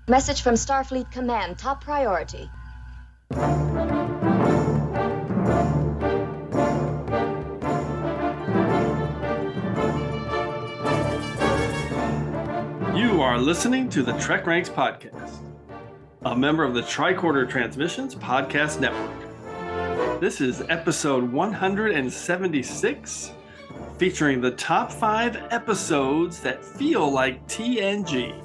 Message from Starfleet Command, top priority. You are listening to the TrekRanks podcast, a member of the Tricorder Transmissions Podcast Network. This is episode 176, featuring the top 5 episodes that feel like TNG.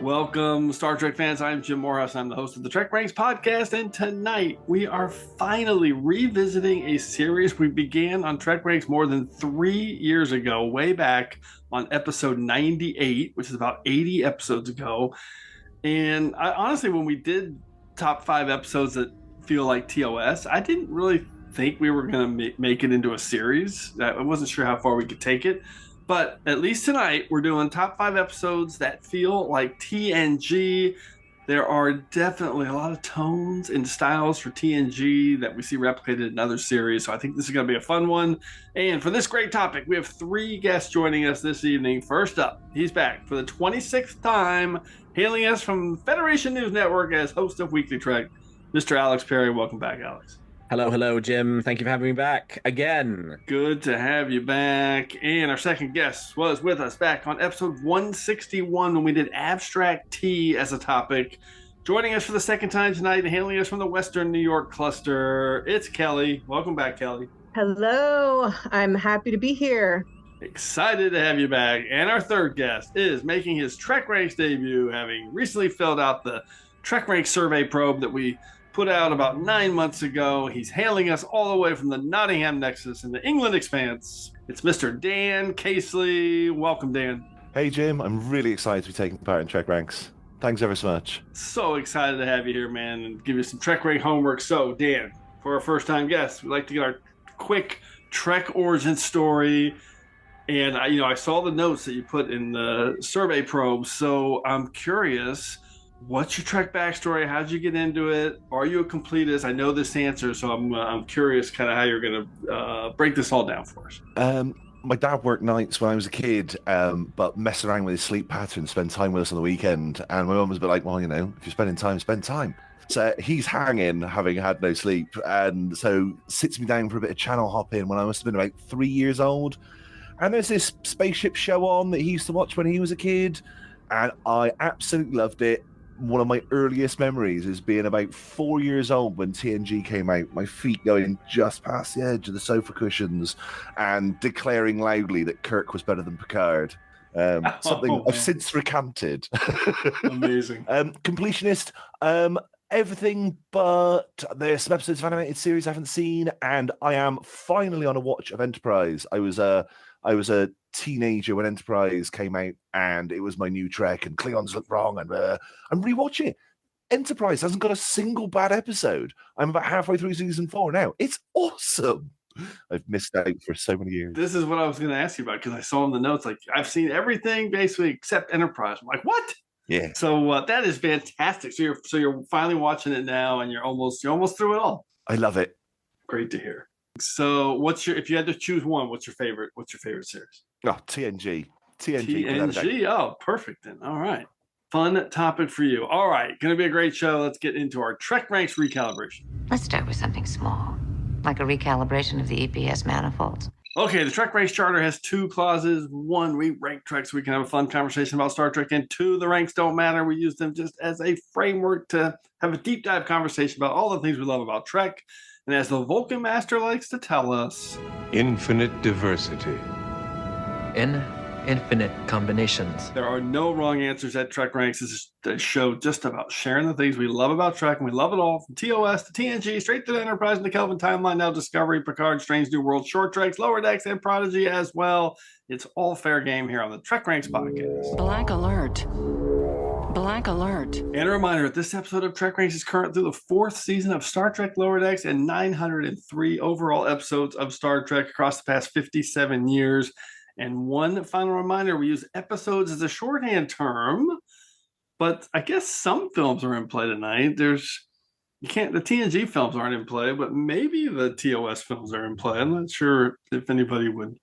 Welcome, Star Trek fans. I'm Jim Moorhouse. I'm the host of the TrekRanks podcast, and tonight we are finally revisiting a series we began on TrekRanks more than 3 years ago, way back on episode 98, which is about 80 episodes ago. And I honestly, when we did top 5 episodes that feel like TOS, I didn't really think we were going to make it into a series. I wasn't sure how far we could take it. But at least tonight, we're doing top 5 episodes that feel like TNG. There are definitely a lot of tones and styles for TNG that we see replicated in other series. So I think this is going to be a fun one. And for this great topic, we have 3 guests joining us this evening. First up, he's back for the 26th time, hailing us from Federation News Network as host of Weekly Trek, Mr. Alex Perry. Welcome back, Alex. Hello, Jim. Thank you for having me back again. Good to have you back. And our second guest was with us back on episode 161 when we did Abstract Tea as a topic. Joining us for the second time tonight, hailing us from the Western New York cluster, it's Kelli. Welcome back, Kelli. Hello. I'm happy to be here. Excited to have you back. And our third guest is making his TrekRanks debut, having recently filled out the TrekRanks survey probe that we put out about 9 months ago. He's hailing us all the way from the Nottingham Nexus in the England Expanse. It's Mr. Dan Caseley. Welcome, Dan. Hey, Jim. I'm really excited to be taking part in TrekRanks. Thanks ever so much. So excited to have you here, man, and give you some TrekRank homework. So, Dan, for our first-time guests, we'd like to get our quick Trek origin story. And, I saw the notes that you put in the survey probe, so I'm curious, what's your Trek backstory? How'd you get into it? Are you a completist? I know this answer, so I'm curious kind of how you're going to break this all down for us. My dad worked nights when I was a kid, but messed around with his sleep pattern, spend time with us on the weekend. And my mum was a bit like, well, if you're spending time, spend time. So he's hanging, having had no sleep. And so sits me down for a bit of channel hopping when I must have been about 3 years old. And there's this spaceship show on that he used to watch when he was a kid. And I absolutely loved it. One of my earliest memories is being about 4 years old when TNG came out, my feet going just past the edge of the sofa cushions and declaring loudly that Kirk was better than Picard. Something I've since recanted. Amazing. Completionist, everything but there's some episodes of animated series I haven't seen, and I am finally on a watch of Enterprise. I was a teenager when Enterprise came out, and it was my new Trek, and Klingons looked wrong, and I'm rewatching it. Enterprise hasn't got a single bad episode. I'm about halfway through season 4 now. It's awesome. I've missed out for so many years. This is what I was going to ask you about, because I saw in the notes, like, I've seen everything basically except Enterprise. I'm like, what? Yeah. So that is fantastic. So you're finally watching it now, and you're almost through it all. I love it. Great to hear. So if you had to choose one, what's your favorite series? Oh, TNG. TNG. Oh, perfect then. All right. Fun topic for you. All right. Going to be a great show. Let's get into our TrekRanks recalibration. Let's start with something small, like a recalibration of the EPS manifolds. Okay, the TrekRanks Charter has 2 clauses. 1, we rank Trek so we can have a fun conversation about Star Trek. And 2, the ranks don't matter. We use them just as a framework to have a deep dive conversation about all the things we love about Trek. And as the Vulcan Master likes to tell us, infinite diversity. In infinite combinations. There are no wrong answers at TrekRanks. This is a show just about sharing the things we love about Trek, and we love it all, from TOS to TNG, straight to the Enterprise and the Kelvin timeline, now Discovery, Picard, Strange New World, Short Treks, Lower Decks, and Prodigy as well. It's all fair game here on the TrekRanks podcast. Black alert. Black alert. And a reminder that this episode of TrekRanks is current through the 4th season of Star Trek Lower Decks and 903 overall episodes of Star Trek across the past 57 years. And one final reminder, we use episodes as a shorthand term, but I guess some films are in play tonight. The TNG films aren't in play, but maybe the TOS films are in play. I'm not sure if anybody would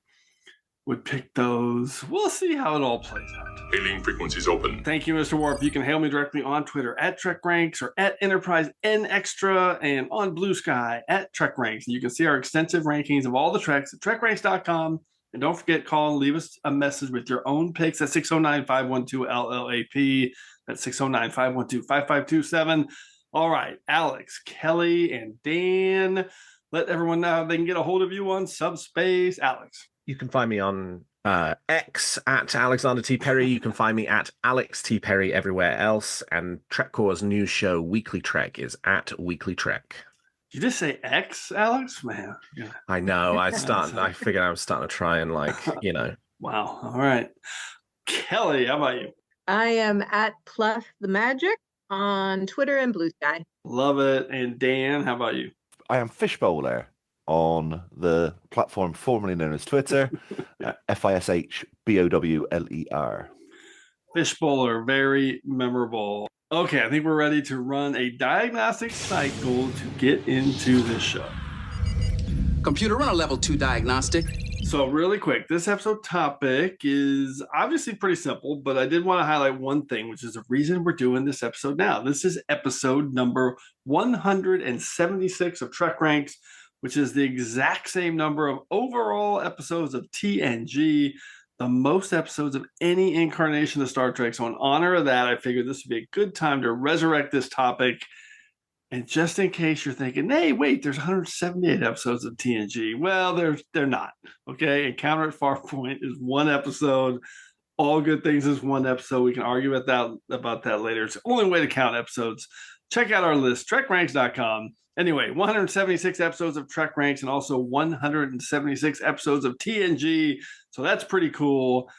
would pick those. We'll see how it all plays out. Hailing frequencies open. Thank you, Mr. Warp. You can hail me directly on Twitter at TrekRanks or at Enterprise N Extra and on Blue Sky at TrekRanks. And you can see our extensive rankings of all the Treks at TrekRanks.com. And don't forget, call and leave us a message with your own picks at 609-512-LLAP. That's 609-512-5527. All right, Alex, Kelly, and Dan. Let everyone know how they can get a hold of you on Subspace. Alex. You can find me on X at Alexander T. Perry. You can find me at Alex T. Perry everywhere else. And TrekCore's new show, Weekly Trek, is at Weekly Trek. Did you just say X, Alex? Man. Yeah. I know. I figured I was starting to try and Wow. All right. Kelly, how about you? I am at Plus the Magic on Twitter and Blue Sky. Love it. And Dan, how about you? I am Fishbowler on the platform formerly known as Twitter, FISHBOWLER. Fishbowler, very memorable. Okay, I think we're ready to run a diagnostic cycle to get into this show. Computer, run a level 2 diagnostic. So really quick, this episode topic is obviously pretty simple, but I did want to highlight one thing, which is the reason we're doing this episode now. This is episode number 176 of TrekRanks, which is the exact same number of overall episodes of TNG, the most episodes of any incarnation of Star Trek. So in honor of that, I figured this would be a good time to resurrect this topic. And just in case you're thinking, hey, wait, there's 178 episodes of TNG. Well, they're not, okay? Encounter at Farpoint is one episode. All Good Things is one episode. We can argue about that later. It's the only way to count episodes. Check out our list, TrekRanks.com. Anyway, 176 episodes of TrekRanks and also 176 episodes of TNG. So that's pretty cool.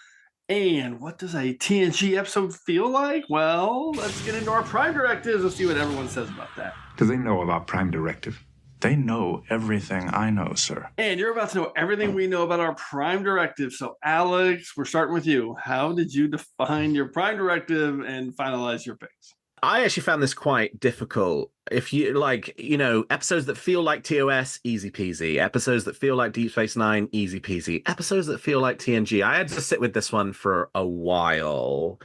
And what does a TNG episode feel like? Well, let's get into our Prime Directives and see what everyone says about that. Do they know about Prime Directive? They know everything I know, sir. And you're about to know everything we know about our Prime Directive. So, Alex, we're starting with you. How did you define your Prime Directive and finalize your picks? I actually found this quite difficult. If you episodes that feel like TOS, easy peasy. Episodes that feel like Deep Space Nine, easy peasy. Episodes that feel like TNG. I had to sit with this one for a while.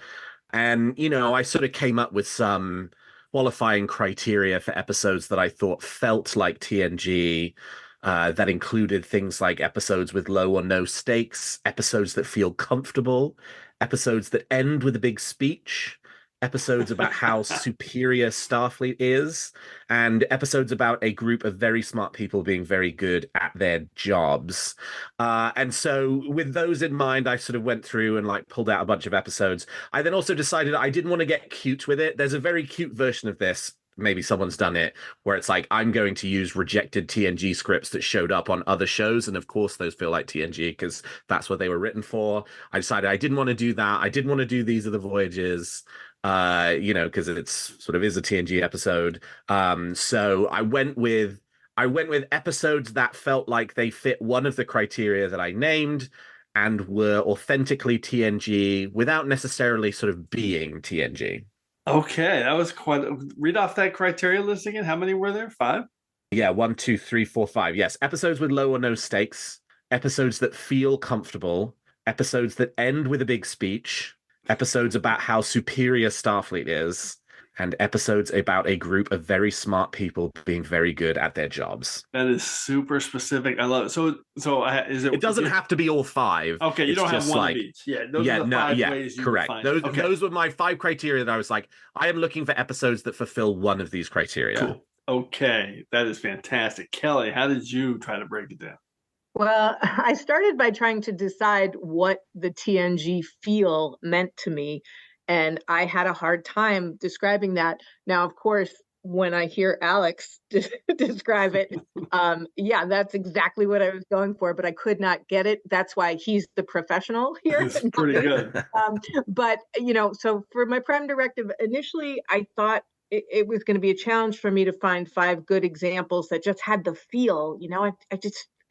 And, I sort of came up with some qualifying criteria for episodes that I thought felt like TNG. That included things like episodes with low or no stakes, episodes that feel comfortable, episodes that end with a big speech, episodes about how superior Starfleet is, and episodes about a group of very smart people being very good at their jobs. And so with those in mind, I sort of went through and pulled out a bunch of episodes. I then also decided I didn't want to get cute with it. There's a very cute version of this. Maybe someone's done it where it's like, I'm going to use rejected TNG scripts that showed up on other shows. And of course, those feel like TNG because that's what they were written for. I decided I didn't want to do that. I didn't want to do These Are the Voyages, because it's sort of is a TNG episode. So I went with episodes that felt like they fit one of the criteria that I named and were authentically TNG without necessarily sort of being TNG. Okay, that was quite. Read off that criteria list again. How many were there? 5? Yeah, 1, 2, 3, 4, 5. Yes, episodes with low or no stakes, episodes that feel comfortable, episodes that end with a big speech, episodes about how superior Starfleet is, and episodes about a group of very smart people being very good at their jobs. That is super specific. I love it. So is it? It doesn't have to be all 5. Okay, you don't have one of each. Yeah, those are the 5 ways you correct. Find those, okay. Those were my 5 criteria that I was like, I am looking for episodes that fulfill one of these criteria. Cool. Okay, that is fantastic. Kelly, how did you try to break it down? Well, I started by trying to decide what the TNG feel meant to me. And I had a hard time describing that. Now, of course, when I hear Alex describe it, yeah, that's exactly what I was going for, but I could not get it. That's why he's the professional here. It's pretty good. But, so for my Prime Directive, initially, I thought it was going to be a challenge for me to find 5 good examples that just had the feel,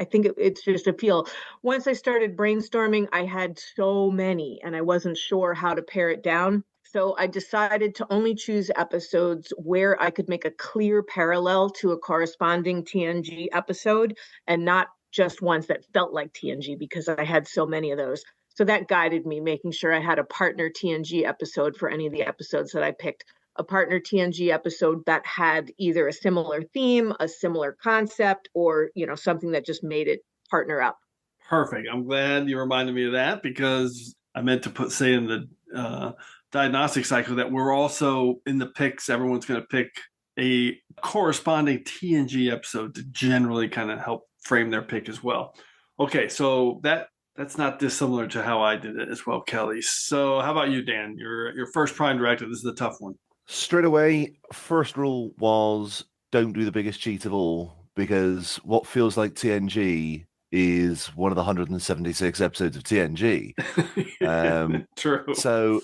I think it's just a feel. Once I started brainstorming, I had so many and I wasn't sure how to pare it down. So I decided to only choose episodes where I could make a clear parallel to a corresponding TNG episode and not just ones that felt like TNG because I had so many of those. So that guided me, making sure I had a partner TNG episode for any of the episodes that I picked. A partner TNG episode that had either a similar theme, a similar concept, or, something that just made it partner up. Perfect. I'm glad you reminded me of that, because I meant to say in the Diagnostic Cycle that we're also in the picks. Everyone's going to pick a corresponding TNG episode to generally kind of help frame their pick as well. Okay, so that's not dissimilar to how I did it as well, Kelly. So how about you, Dan? Your first Prime Directive. This is a tough one. Straight away, first rule was don't do the biggest cheat of all, because what feels like TNG is one of the 176 episodes of TNG. True. So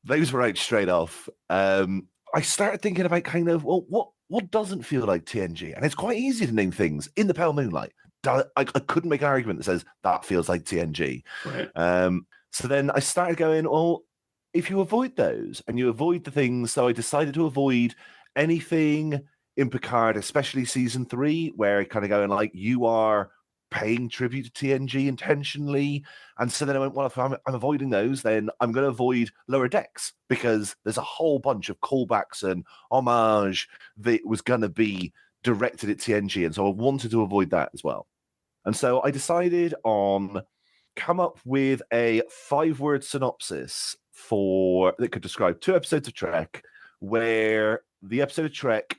those were out straight off. I started thinking about kind of, well, what doesn't feel like TNG? And it's quite easy to name things. In the Pale Moonlight, I couldn't make an argument that says that feels like TNG. Right. So then I started going, well, if you avoid those and you avoid the things, so I decided to avoid anything in Picard, especially season 3, where kind of going like, you are paying tribute to TNG intentionally. And so then I went, well, if I'm avoiding those, then I'm going to avoid Lower Decks, because there's a whole bunch of callbacks and homage that was going to be directed at TNG. And so I wanted to avoid that as well. And so I decided on come up with a 5-word synopsis that could describe 2 episodes of Trek, where the episode of Trek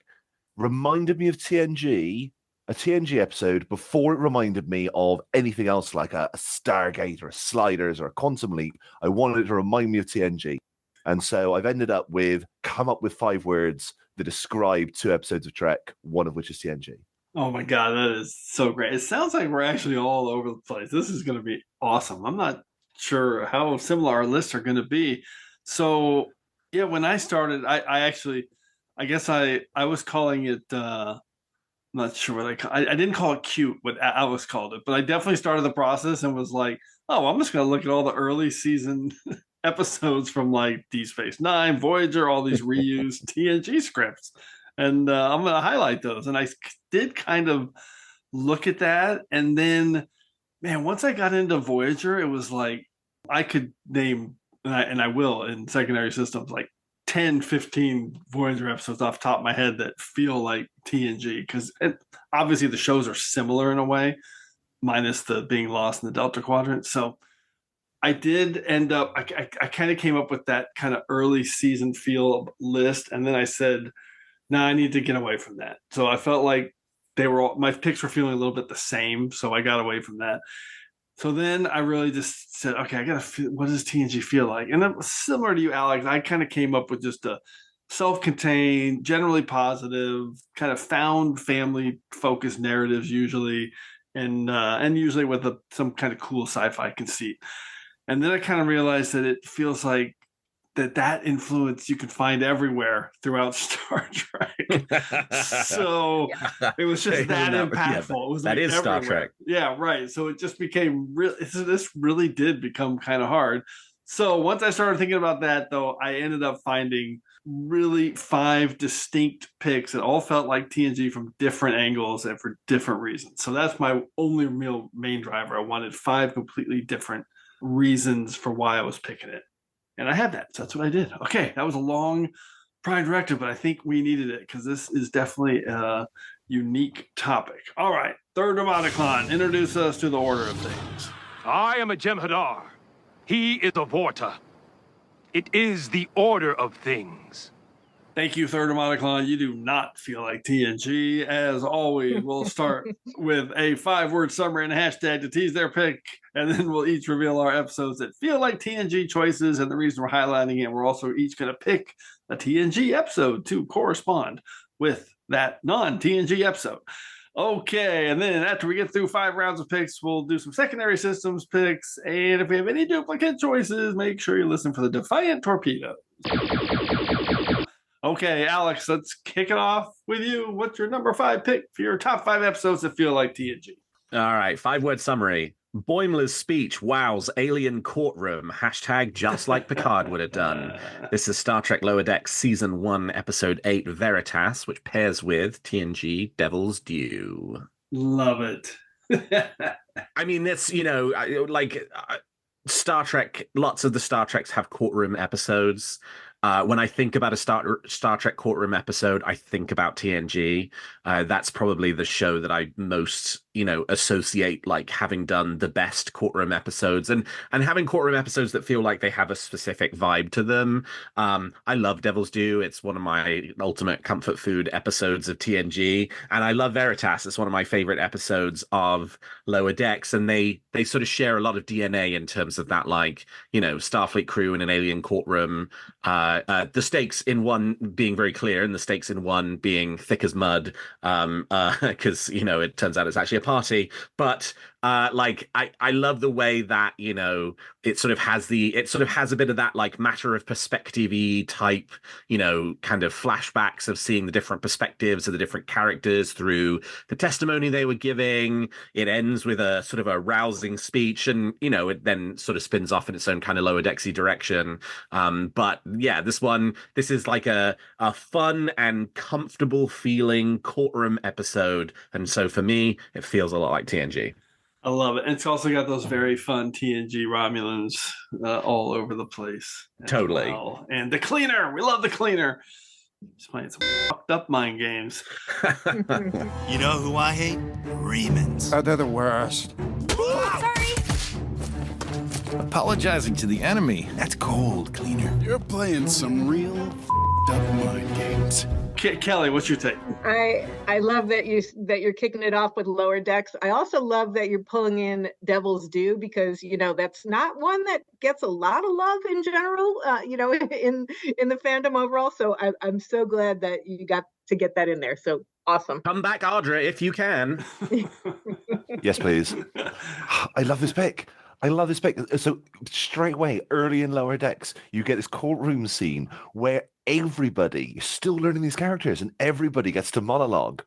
reminded me of TNG, a TNG episode, before it reminded me of anything else like a Stargate or a Sliders or a Quantum Leap. I wanted it to remind me of TNG. And so I've ended up with come up with 5 words that describe 2 episodes of Trek, one of which is TNG. Oh my God, that is so great. It sounds like we're actually all over the place. This is going to be awesome. I'm not sure how similar our lists are going to be. So yeah, when I started, I guess I was calling it, I'm not sure what I didn't call it cute, what Alice called it, but I definitely started the process and was like, oh, I'm just going to look at all the early season episodes from like Deep Space Nine, Voyager, all these reused TNG scripts. And I'm going to highlight those. And I did kind of look at that. And then, man, once I got into Voyager, it was like I could name, and I will in secondary systems, like 10, 15 Voyager episodes off the top of my head that feel like TNG. Because obviously the shows are similar in a way, minus the being lost in the Delta Quadrant. So I did end up, I kind of came up with that kind of early season feel list. And then I said, nah, I need to get away from that. So I felt like my picks were feeling a little bit the same. So I got away from that. So then I really just said, okay, I got to feel, what does TNG feel like? And then similar to you, Alex, I kind of came up with just a self-contained, generally positive, kind of found family focused narratives usually, and usually with some kind of cool sci-fi conceit. And then I kind of realized that it feels like that influence you can find everywhere throughout Star Trek. So it was just that impactful. It was that like is everywhere. Star Trek. Yeah, right. So it just became this really did become kind of hard. So once I started thinking about that, though, I ended up finding really 5 distinct picks that all felt like TNG from different angles and for different reasons. So that's my only real main driver. I wanted 5 completely different reasons for why I was picking it. And I had that. So that's what I did. Okay, that was a long Prime Directive, but I think we needed it because this is definitely a unique topic. All right, third Demoticon, introduce us to the order of things. I am a Jem'Hadar. He is a Vorta. It is the order of things. Thank you, third Demoticon. You do not feel like TNG. As always, we'll start with a 5-word summary and a hashtag to tease their pick, and then we'll each reveal our episodes that feel like TNG choices and the reason we're highlighting it. We're also each going to pick a TNG episode to correspond with that non-TNG episode. Okay, and then after we get through 5 rounds of picks, we'll do some secondary systems picks, and if we have any duplicate choices, make sure you listen for the Defiant Torpedoes. Okay, Alex, let's kick it off with you. What's your number 5 pick for your top 5 episodes that feel like TNG? All right, 5-word summary. Boimler's speech wows alien courtroom. Hashtag just like Picard would have done. This is Star Trek Lower Decks Season 1, Episode 8, Veritas, which pairs with TNG Devil's Due. Love it. I mean, it's, Star Trek, lots of the Star Treks have courtroom episodes. When I think about a Star Trek courtroom episode, I think about TNG. That's probably the show that I most, associate like having done the best courtroom episodes and having courtroom episodes that feel like they have a specific vibe to them. I love Devil's Due. It's one of my ultimate comfort food episodes of TNG, and I love Veritas. It's one of my favorite episodes of Lower Decks, and they sort of share a lot of DNA in terms of that, like, Starfleet crew in an alien courtroom. The stakes in one being very clear and the stakes in one being thick as mud, because it turns out it's actually a party. But I love the way that it sort of has a bit of that like matter of perspective-y type, kind of flashbacks of seeing the different perspectives of the different characters through the testimony they were giving. It ends with a sort of a rousing speech, and it then sort of spins off in its own kind of Lower Decksy direction. But yeah, this is like a fun and comfortable feeling courtroom episode, and so for me it feels a lot like TNG. I love it. And it's also got those very fun TNG Romulans all over the place. Totally. Well. And the cleaner. We love the cleaner. He's playing some fucked up mind games. You know who I hate? Remans. They're the worst. Sorry. Apologizing to the enemy. That's cold, cleaner. You're playing some real up mind games. Kelly, what's your take? I love that you're kicking it off with Lower Decks. I also love that you're pulling in Devil's Due, because that's not one that gets a lot of love in general, in the fandom overall. So I'm so glad that you got to get that in there. So awesome. Come back, Audra, if you can. Yes, please. I love this pick. So straight away, early in Lower Decks, you get this courtroom scene where everybody is still learning these characters, and everybody gets to monologue,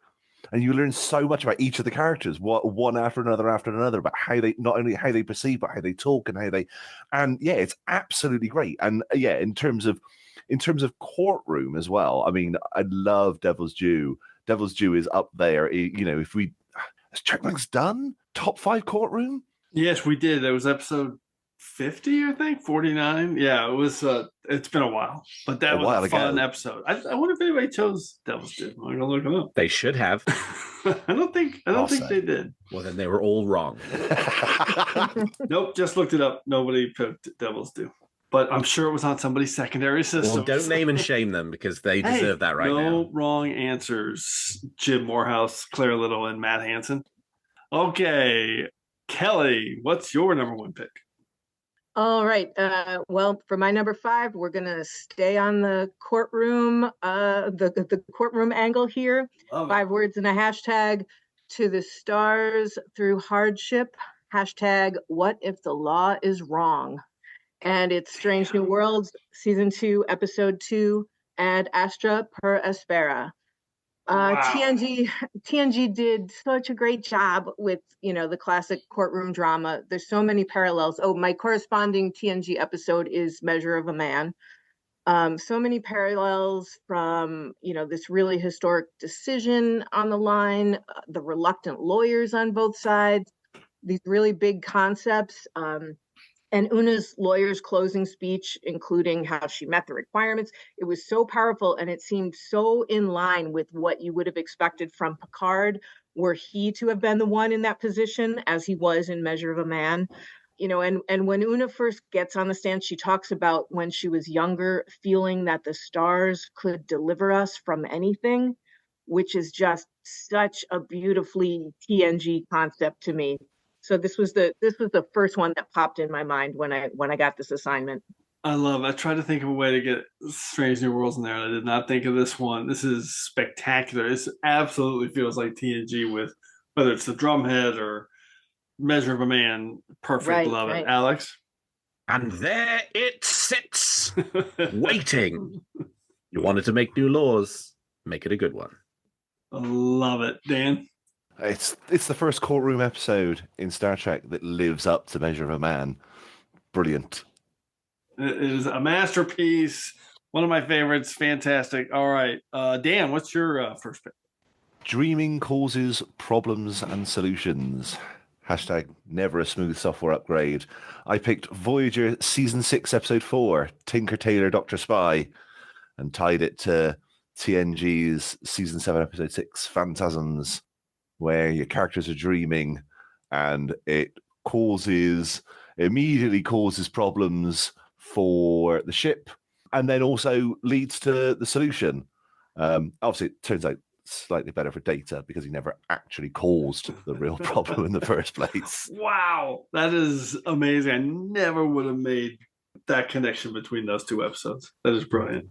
and you learn so much about each of the characters, one after another, about how they, not only how they perceive, but how they talk and yeah, it's absolutely great. And yeah, in terms of courtroom as well, I mean, I love Devil's Due. Devil's Due is up there. If we has TrekRanks done top 5 courtroom? Yes, we did. It was episode 50, I think, 49. Yeah, it was. It's been a while, but that was a fun episode. I wonder if anybody chose Devil's Due. I'm gonna look it up. They should have. I don't think they did. Well, then they were all wrong. Nope, just looked it up. Nobody picked Devil's Due, but I'm sure it was on somebody's secondary system. Well, don't name and shame them, because they deserve that right now. No wrong answers. Jim Moorhouse, Claire Little, and Matt Hansen. Okay. Kelly, what's your number 1 pick? All right. Well, for my number 5, we're gonna stay on the courtroom, the courtroom angle here. 5 words in a hashtag: to the stars through hardship. Hashtag what if the law is wrong? And it's Strange New Worlds, season 2, episode 2, Ad Astra per Aspera. Wow. TNG did such a great job with, the classic courtroom drama. There's so many parallels. Oh, my corresponding TNG episode is Measure of a Man. So many parallels from, this really historic decision on the line, the reluctant lawyers on both sides, these really big concepts. And Una's lawyer's closing speech, including how she met the requirements, it was so powerful, and it seemed so in line with what you would have expected from Picard, were he to have been the one in that position, as he was in Measure of a Man. And when Una first gets on the stand, she talks about when she was younger, feeling that the stars could deliver us from anything, which is just such a beautifully TNG concept to me. So this was the first one that popped in my mind when I got this assignment. I love it. I tried to think of a way to get Strange New Worlds in there, and I did not think of this one. This is spectacular. This absolutely feels like TNG, with whether it's the drumhead or Measure of a Man. Perfect. Right, love it. Alex? And there it sits, waiting. You wanted to make new laws. Make it a good one. I love it. Dan? It's the first courtroom episode in Star Trek that lives up to Measure of a Man. Brilliant. It is a masterpiece. One of my favorites. Fantastic. All right. Dan, what's your first pick? Dreaming causes problems and solutions. Hashtag never a smooth software upgrade. I picked Voyager Season 6, Episode 4, Tinker Tailor Dr. Spy, and tied it to TNG's Season 7, Episode 6, Phantasms, where your characters are dreaming and it immediately causes problems for the ship and then also leads to the solution. Obviously, it turns out slightly better for Data because he never actually caused the real problem in the first place. Wow, that is amazing. I never would have made that connection between those two episodes. That is brilliant.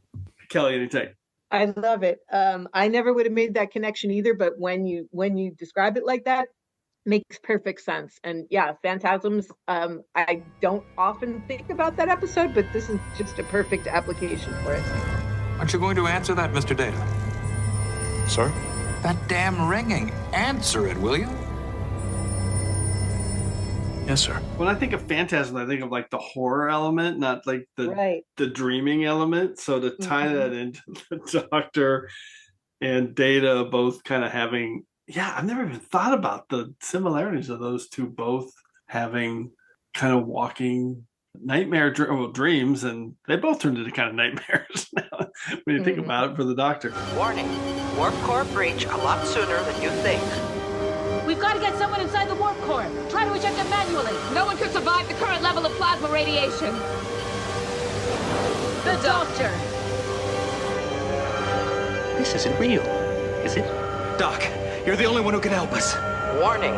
Kelly, any take? I love it. I never would have made that connection either, but when you describe it like that, makes perfect sense. And yeah, Phantasms, I don't often think about that episode, but this is just a perfect application for it. Aren't you going to answer that, Mr. Data? Sir? That damn ringing. Answer it, will you? Yes, sir. When I think of Phantasm, I think of like the horror element, not like the dreaming element. So to tie that into the Doctor and Data both kind of having, I've never even thought about the similarities of those two both having kind of walking nightmare dreams, and they both turned into kind of nightmares now when you think about it for the Doctor. Warning, warp core breach a lot sooner than you think. We've got to get someone inside the warp core. Try to eject it manually. No one could survive the current level of plasma radiation. The Doctor. This isn't real, is it? Doc, you're the only one who can help us. Warning,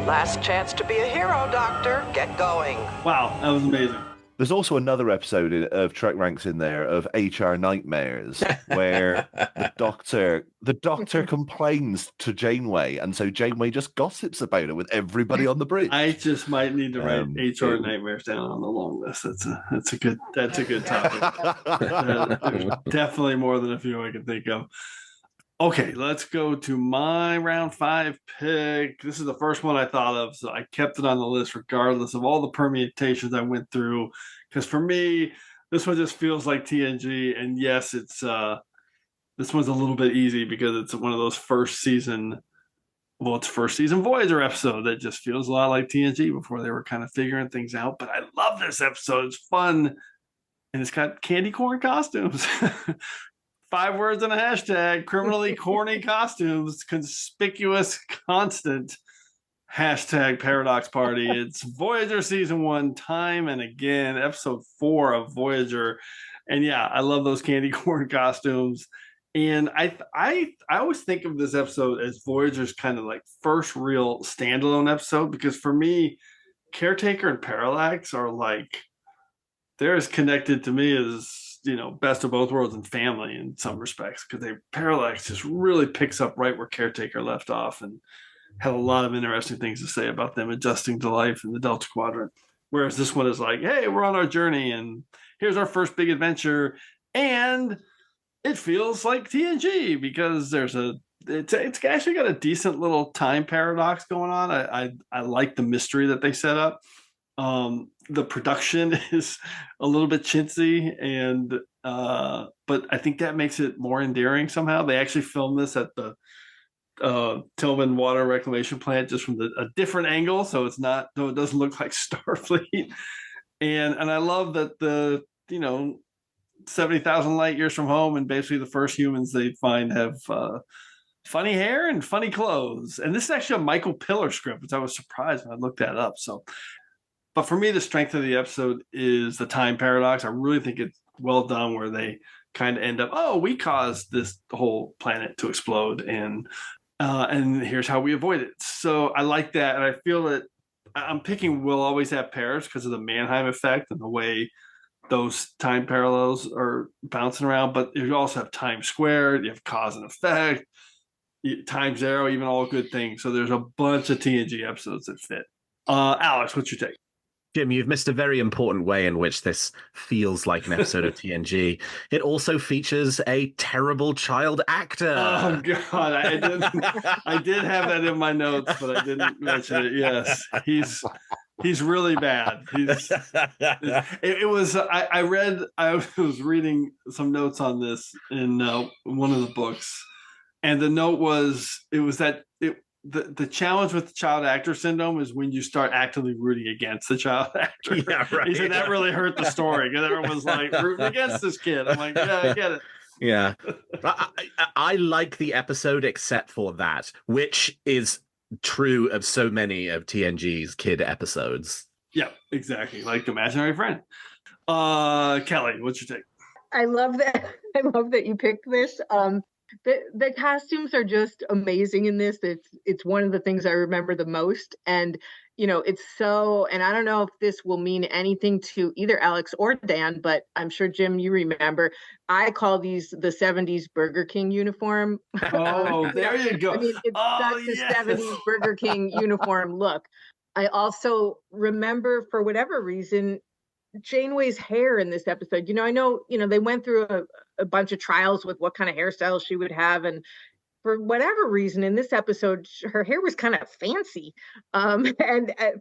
last chance to be a hero, Doctor. Get going. Wow, that was amazing. There's also another episode of TrekRanks in there of HR Nightmares where the doctor complains to Janeway, and so Janeway just gossips about it with everybody on the bridge. I just might need to write HR Nightmares down on the long list. That's a good topic. There's definitely more than a few I can think of. Okay, let's go to my round 5 pick. This is the first one I thought of, so I kept it on the list regardless of all the permutations I went through. Because for me, this one just feels like TNG, and yes, it's this one's a little bit easy because it's one of those first season Voyager episode that just feels a lot like TNG before they were kind of figuring things out. But I love this episode; it's fun, and it's got candy corn costumes. 5 words and a hashtag, criminally corny costumes, conspicuous, constant, hashtag paradox party. It's Voyager Season 1, Time and Again, Episode 4 of Voyager. And yeah, I love those candy corn costumes. And I always think of this episode as Voyager's kind of like first real standalone episode, because for me, Caretaker and Parallax are like, they're as connected to me as, best of both worlds and family in some respects, because Parallax just really picks up right where Caretaker left off and had a lot of interesting things to say about them adjusting to life in the Delta Quadrant. Whereas this one is like, hey, we're on our journey and here's our first big adventure. And it feels like TNG because it's actually got a decent little time paradox going on. I like the mystery that they set up. The production is a little bit chintzy, but I think that makes it more endearing somehow. They actually filmed this at the Tillman Water Reclamation Plant just from a different angle, so it doesn't look like Starfleet. And I love that the 70,000 light years from home, and basically the first humans they find have funny hair and funny clothes. And this is actually a Michael Piller script, which I was surprised when I looked that up. But for me, the strength of the episode is the time paradox. I really think it's well done where they kind of end up, we caused this whole planet to explode, and here's how we avoid it. So I like that, and I feel that I'm picking We'll Always Have Pairs because of the Mannheim effect and the way those time parallels are bouncing around. But you also have time squared, you have cause and effect, time zero, even all good things. So there's a bunch of TNG episodes that fit. Alex, what's your take? Jim, you've missed a very important way in which this feels like an episode of TNG. It also features a terrible child actor. Oh, God. I did have that in my notes, but I didn't mention it. Yes, he's really bad. I was reading some notes on this in one of the books, And the note was, the challenge with the child actor syndrome is when you start actively rooting against the child actor. Yeah, right. He said that really hurt the story because everyone was like rooting against this kid. I'm like, yeah, I get it. Yeah. I like the episode except for that, which is true of so many of TNG's kid episodes. Yeah, exactly. Like Imaginary Friend. Kelly, what's your take? I love that. I love that you picked this. The costumes are just amazing in this. It's one of the things I remember the most. And, it's so, and I don't know if this will mean anything to either Alex or Dan, but I'm sure, Jim, you remember, I call these the 70s Burger King uniform. Oh, there you go. I mean, it's such a 70s Burger King uniform look. I also remember, for whatever reason, Janeway's hair in this episode. I know, they went through a bunch of trials with what kind of hairstyle she would have. And for whatever reason, in this episode, her hair was kind of fancy. And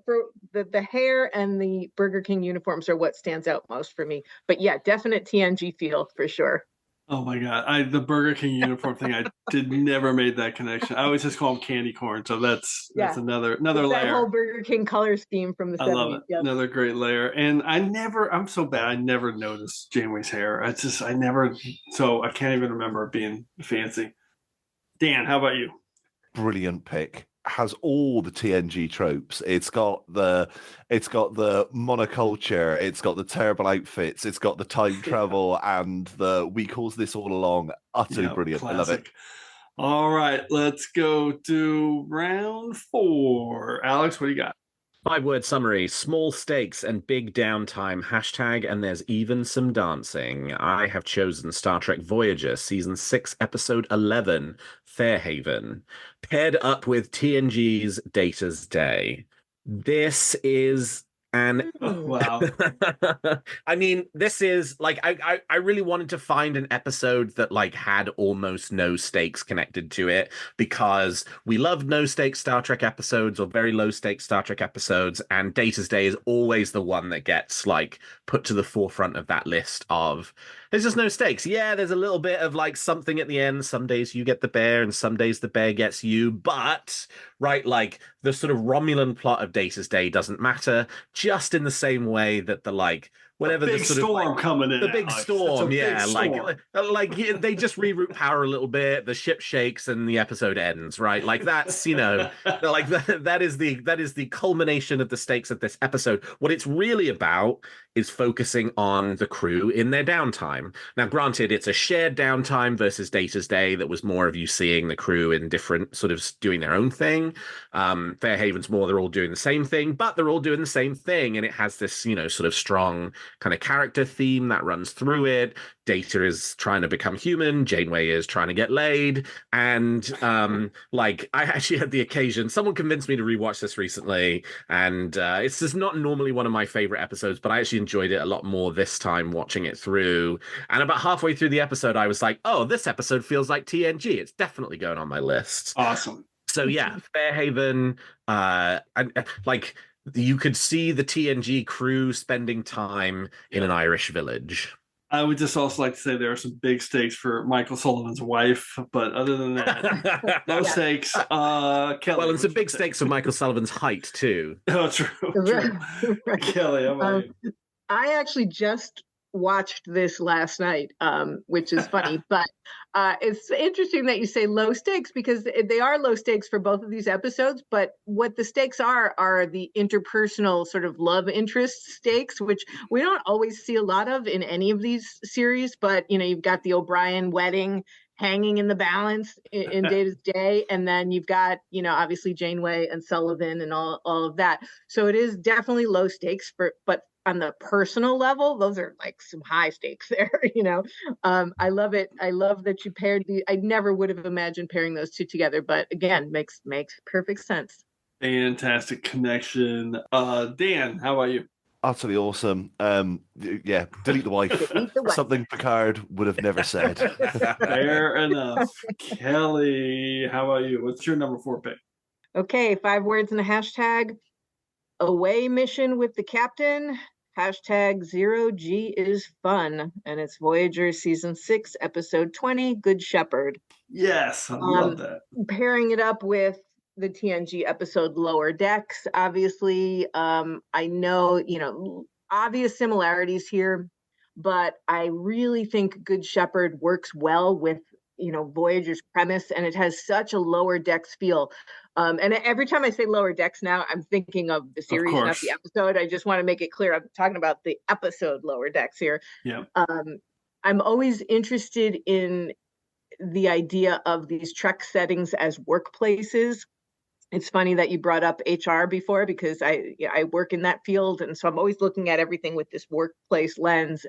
for the hair and the Burger King uniforms are what stands out most for me. But yeah, definite TNG feel for sure. Oh my God. The Burger King uniform thing, I never made that connection. I always just call them candy corn. So that's another it's layer. That whole Burger King color scheme from the 70s. Love it. Yep. Another great layer. And I'm so bad. I never noticed Janeway's hair. So I can't even remember it being fancy. Dan, how about you? Brilliant pick. Has all the TNG tropes. It's got the monoculture, it's got the terrible outfits, it's got the time travel, and we caused this all along. Utterly brilliant. Classic. I love it. All right, let's go to round 4. Alex, what do you got? 5-word summary: small stakes and big downtime. # and there's even some dancing. I have chosen Star Trek Voyager, Season 6, Episode 11, Fairhaven, paired up with TNG's Data's Day. This is wow. I mean, this is like, I really wanted to find an episode that like had almost no stakes connected to it, because we love no stakes Star Trek episodes or very low stakes Star Trek episodes, and Data's Day is always the one that gets like put to the forefront of that list of there's just no stakes. Yeah, there's a little bit of like something at the end. Some days you get the bear and some days the bear gets you, but right, like the sort of Romulan plot of Data's Day doesn't matter, just in the same way that the like whatever the big the sort storm of like, coming in, the big storm, yeah, like they just reroute power a little bit, the ship shakes and the episode ends, right? Like that's like that is the culmination of the stakes of this episode. What it's really about is focusing on the crew in their downtime. Now, granted, it's a shared downtime versus Data's Day that was more of you seeing the crew in different sort of doing their own thing. Fairhaven's more they're all doing the same thing, but they're all doing the same thing, and it has this sort of strong kind of character theme that runs through it. Data is trying to become human, Janeway is trying to get laid, and like I actually had the occasion, someone convinced me to rewatch this recently, and it's just not normally one of my favorite episodes, but I actually enjoyed it a lot more this time watching it through. And about halfway through the episode I was like, oh, this episode feels like TNG. It's definitely going on my list. Awesome. So yeah, Fairhaven, and like you could see the TNG crew spending time in an Irish village. I would just also like to say there are some big stakes for Michael Sullivan's wife, but other than that, no stakes. Kelly, well, and some big stakes for Michael Sullivan's height too. Oh, true. Right. Kelly, how about you? I actually just watched this last night, which is funny, but it's interesting that you say low stakes, because they are low stakes for both of these episodes, but what the stakes are the interpersonal sort of love interest stakes, which we don't always see a lot of in any of these series, but you've got the O'Brien wedding hanging in the balance in Data's Day, and then you've got obviously Janeway and Sullivan and all of that. So it is definitely low stakes but on the personal level, those are like some high stakes there, I love it. I love that you paired I never would have imagined pairing those two together, but again, makes perfect sense. Fantastic connection. Dan, how about you? Utterly awesome. Yeah, delete the wife. Something Picard would have never said. Fair enough. Kelly, how about you? What's your number 4 pick? Okay, 5 words and a #. Away mission with the captain, hashtag 0G is fun, and it's Voyager Season 6, Episode 20, Good Shepherd. Yes, I love that. Pairing it up with the TNG episode Lower Decks, obviously. I know, obvious similarities here, but I really think Good Shepherd works well with, Voyager's premise, and it has such a Lower Decks feel. And every time I say Lower Decks now, I'm thinking of the series, not the episode. I just want to make it clear I'm talking about the episode Lower Decks here. Yeah. I'm always interested in the idea of these Trek settings as workplaces. It's funny that you brought up HR before, because I work in that field, and so I'm always looking at everything with this workplace lens.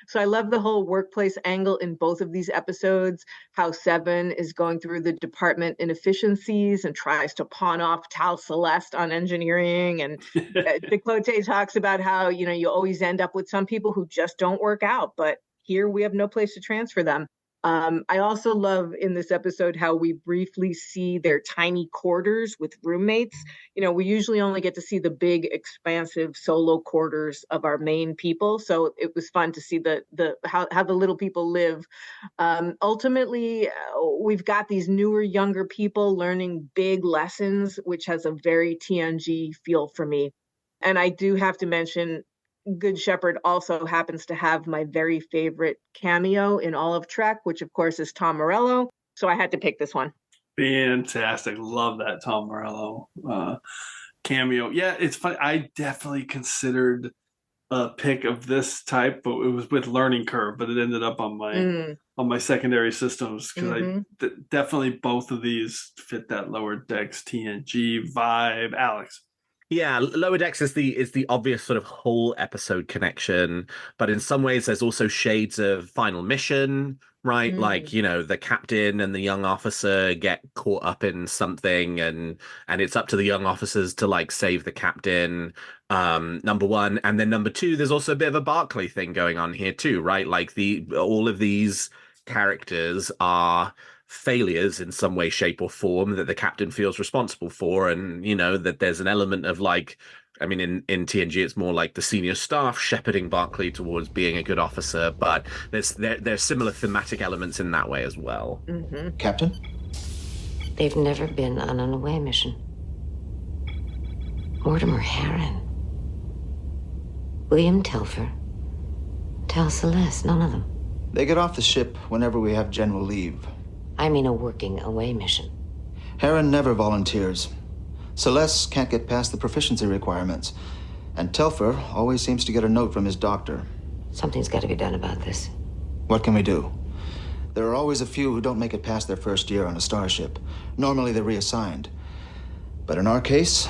So I love the whole workplace angle in both of these episodes, how Seven is going through the department inefficiencies and tries to pawn off Tal Celeste on engineering, and Chakotay talks about how, you always end up with some people who just don't work out, but here we have no place to transfer them. I also love in this episode how we briefly see their tiny quarters with roommates. We usually only get to see the big, expansive solo quarters of our main people. So it was fun to see how the little people live. Ultimately, we've got these newer, younger people learning big lessons, which has a very TNG feel for me. And I do have to mention, Good Shepherd also happens to have my very favorite cameo in all of Trek, which of course is Tom Morello. So I had to pick this one. Fantastic. Love that Tom Morello cameo. Yeah, it's funny. I definitely considered a pick of this type, but it was with Learning Curve, but it ended up on my secondary systems, because definitely both of these fit that Lower Decks TNG vibe. Alex. Yeah, Lower Decks is the obvious sort of whole episode connection, but in some ways there's also shades of Final Mission, right? Like, the captain and the young officer get caught up in something, and it's up to the young officers to like save the captain, number one. And then number two, there's also a bit of a Barclay thing going on here too, right? Like all of these characters are failures in some way, shape, or form that the captain feels responsible for, and that there's an element of like, I mean, in TNG it's more like the senior staff shepherding Barclay towards being a good officer, but there's similar thematic elements in that way as well. Captain? They've never been on an away mission. Mortimer Harron, William Telfer, Tal Celeste, none of them. They get off the ship whenever we have general leave. I mean a working away mission. Harron never volunteers. Celeste can't get past the proficiency requirements. And Telfer always seems to get a note from his doctor. Something's got to be done about this. What can we do? There are always a few who don't make it past their first year on a starship. Normally they're reassigned. But in our case,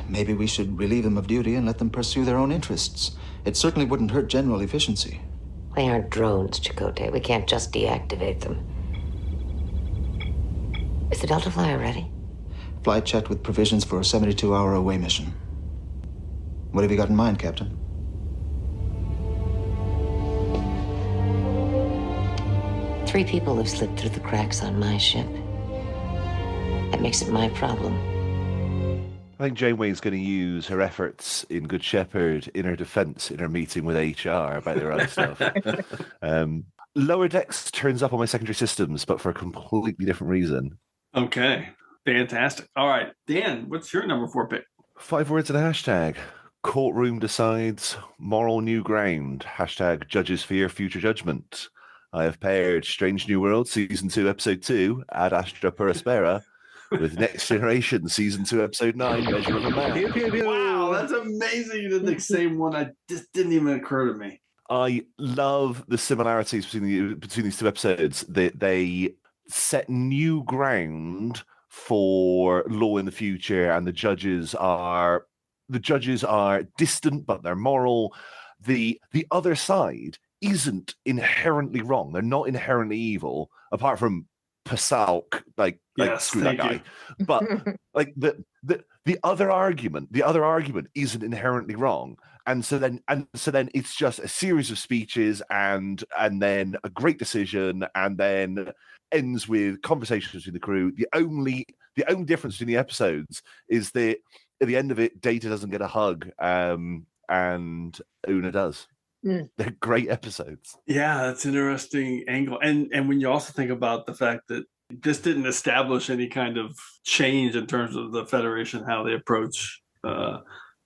maybe we should relieve them of duty and let them pursue their own interests. It certainly wouldn't hurt general efficiency. They aren't drones, Chakotay. We can't just deactivate them. Is the Delta Flyer ready? Flight checked with provisions for a 72-hour away mission. What have you got in mind, Captain? Three people have slipped through the cracks on my ship. That makes it my problem. I think Janeway's going to use her efforts in Good Shepherd in her defense in her meeting with HR about their own stuff. Lower Decks turns up on my secondary systems, but for a completely different reason. Okay, fantastic. All right, Dan, what's your number 4 pick? 5 words and a hashtag. Courtroom decides moral new ground. Hashtag judges fear future judgment. I have paired Strange New World Season 2 Episode 2 Ad Astra Per Aspera with Next Generation Season 2 Episode 9 Measure of a Man. Wow, that's amazing. You did the same one. I just didn't even occur to me. I love the similarities between these two episodes. They set new ground for law in the future, and the judges are distant, but they're moral. The other side isn't inherently wrong. They're not inherently evil, apart from Pasalk, like yes, screw that guy. But like the other argument isn't inherently wrong. And so then it's just a series of speeches and then a great decision, and then ends with conversations between the crew. The only difference between the episodes is that at the end of it, Data doesn't get a hug, and and Una does. They're great episodes. Yeah, that's an interesting angle. And when you also think about the fact that this didn't establish any kind of change in terms of the Federation, how they approach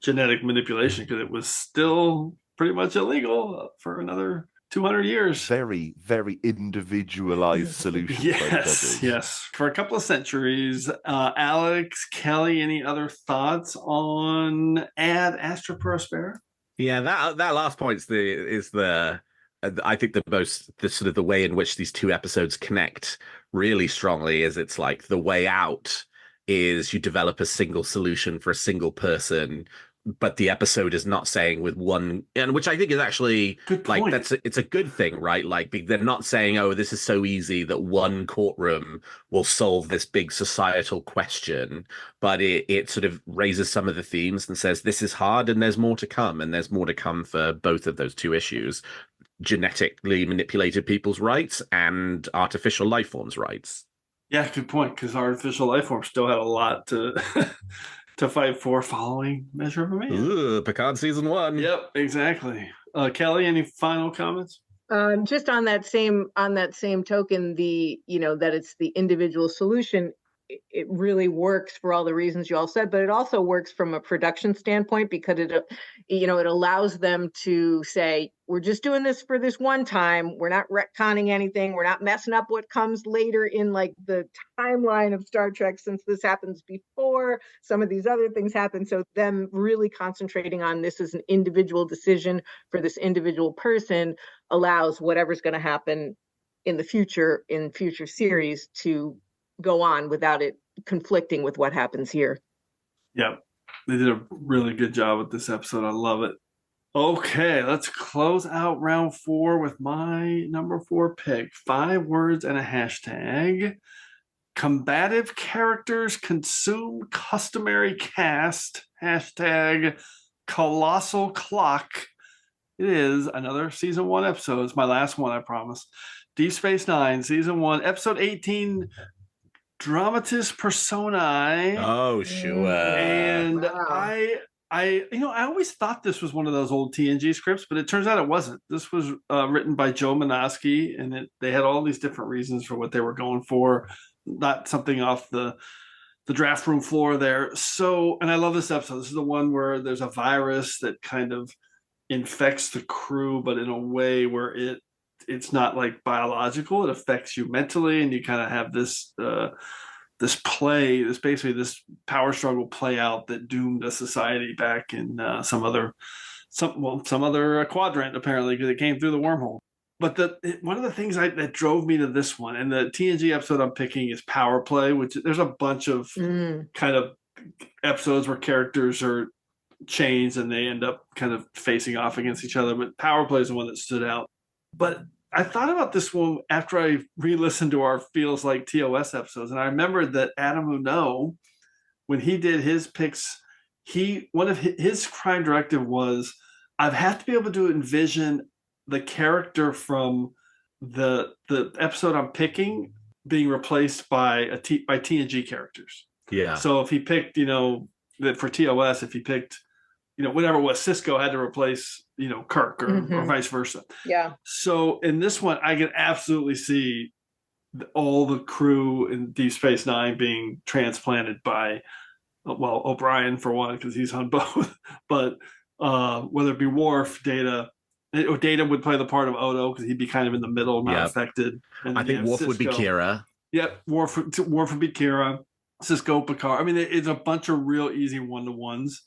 genetic manipulation, because it was still pretty much illegal for another 200 years. Very, very individualized solutions. Yes. For a couple of centuries. Alex, Kelly, any other thoughts on Ad Astra Prospera? Yeah, that last point is the I think the sort of the way in which these two episodes connect really strongly is it's like the way out is you develop a single solution for a single person, but the episode is not saying with one, and which I think is actually like it's a good thing, right? Like they're not saying, oh, this is so easy that one courtroom will solve this big societal question, but it sort of raises some of the themes and says this is hard and there's more to come, and there's more to come for both of those two issues: genetically manipulated people's rights and artificial life forms' rights. Yeah, good point, because artificial life forms still had a lot to to fight for following Measure of a Man. Ooh, Picard season 1. Yep, exactly. Kelly, any final comments? Just on that same token, that it's the individual solution. It really works for all the reasons you all said, but it also works from a production standpoint because it allows them to say, we're just doing this for this one time. We're not retconning anything. We're not messing up what comes later in like the timeline of Star Trek, since this happens before some of these other things happen. So them really concentrating on this is an individual decision for this individual person allows whatever's going to happen in future series to go on without it conflicting with what happens here. Yep. They did a really good job with this episode. I love it. Okay, let's close out round 4 with my number 4 pick. 5 words and a hashtag. Combative characters consume customary cast. Hashtag colossal clock. It is another season 1 episode. It's my last one, I promise. Deep Space Nine, season 1, episode 18. Dramatis Personae. Oh, sure. And wow. I always thought this was one of those old TNG scripts, but it turns out it wasn't. This was written by Joe Menosky, and they had all these different reasons for what they were going for. Not something off the draft room floor there. So, and I love this episode. This is the one where there's a virus that kind of infects the crew, but in a way where it's not like biological. It affects you mentally, and you kind of have this power struggle play out that doomed a society back in some other quadrant, apparently, because it came through the wormhole. But one of the things that drove me to this one, and the TNG episode I'm picking is Power Play, which there's a bunch of kind of episodes where characters are changed and they end up kind of facing off against each other. But Power Play is the one that stood out. But I thought about this one after I re-listened to our Feels Like TOS episodes, and I remembered that Adam Uno, when he did his picks, one of his crime directive was, I have to be able to envision the character from the episode I'm picking being replaced by TNG characters. Yeah. So if he picked, that for TOS, if he picked, whatever it was, Cisco had to replace, Kirk or vice versa. Yeah. So in this one, I can absolutely see all the crew in Deep Space Nine being transplanted by, O'Brien for one, because he's on both, but whether it be Worf, Data would play the part of Odo because he'd be kind of in the middle, not affected. And I think Worf would be Kira. Yep, Worf would be Kira. Cisco, Picard. I mean, it's a bunch of real easy one-to-ones.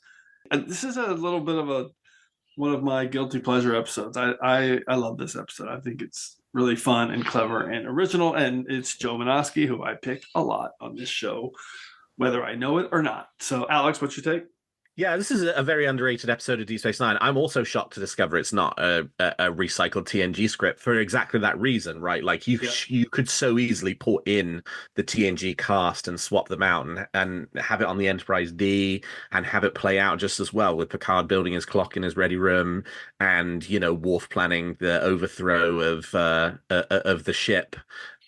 And this is a little bit of one of my guilty pleasure episodes. I love this episode. I think it's really fun and clever and original. And it's Joe Menosky, who I pick a lot on this show, whether I know it or not. So, Alex, what's your take? Yeah, this is a very underrated episode of Deep Space Nine. I'm also shocked to discover it's not a recycled TNG script for exactly that reason, right? Like you could so easily put in the TNG cast and swap them out and have it on the Enterprise D and have it play out just as well, with Picard building his clock in his ready room and Worf planning the overthrow of the ship.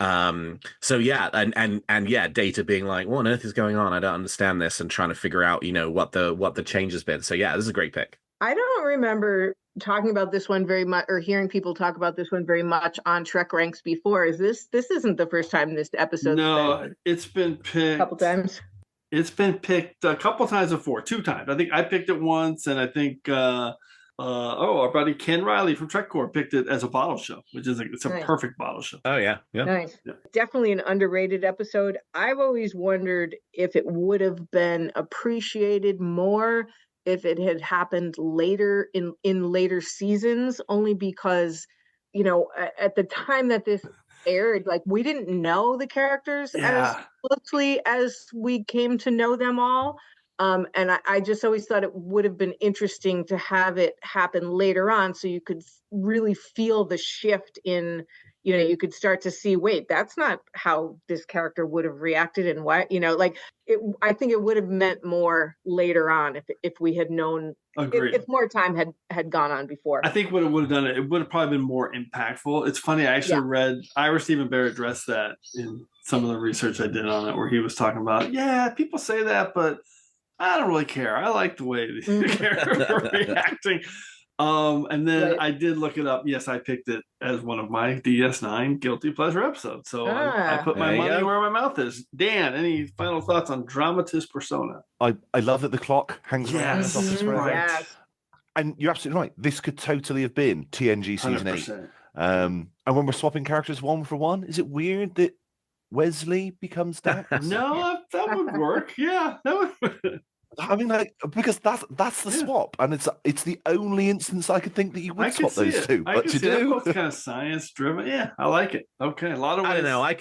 So yeah, and yeah, Data being like, what on earth is going on? I don't understand this, and trying to figure out, what the change has been. So yeah, this is a great pick. I don't remember talking about this one very much or hearing people talk about this one very much on TrekRanks before. This isn't the first time this episode? No, it's been picked a couple times. It's been picked a couple times before, 2 times. I think I picked it once, and I think our buddy Ken Riley from TrekCore picked it as a bottle show, which is it's a Nice. perfect bottle show. Oh yeah, yeah. Nice. Yeah. Definitely an underrated episode. I've always wondered if it would have been appreciated more if it had happened later in later seasons, only because, at the time that this aired, like, we didn't know the characters as closely as we came to know them all. And I just always thought it would have been interesting to have it happen later on, so you could really feel the shift in, you could start to see, wait, that's not how this character would have reacted, and why, I think it would have meant more later on if we had known, if more time had gone on before. I think what it would have done, it would have probably been more impactful. It's funny, I actually read Ira Stephen Bear addressed that in some of the research I did on it, where he was talking about, people say that, but I don't really care. I like the way the characters are reacting. And then I did look it up. Yes, I picked it as one of my DS9 guilty pleasure episodes. So I put my money where my mouth is. Dan, any final thoughts on Dramatis Persona? I love that the clock hangs around the office forever. Yes. And you're absolutely right. This could totally have been TNG season 100%. 8. And when we're swapping characters 1 for 1, is it weird that Wesley becomes Dax? No, that would work. Yeah, that would. I mean, because that's the swap, and it's the only instance I could think that you would swap those two. But you do. Both kind of science driven. Yeah, I like it. Okay, a lot of ways. I don't know. I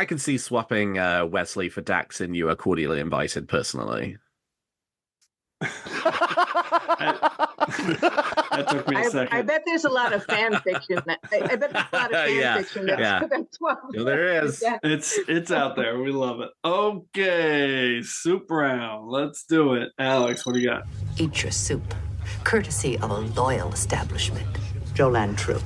can see swapping Wesley for Dax, and you are cordially invited personally. That took me a second. I bet there's a lot of fan fiction. I bet there's a lot of fan fiction. That's what. Yeah, there is. It's out there. We love it. Okay, soup round. Let's do it. Alex, what do you got? Eat your soup, courtesy of a loyal establishment. Jolan True.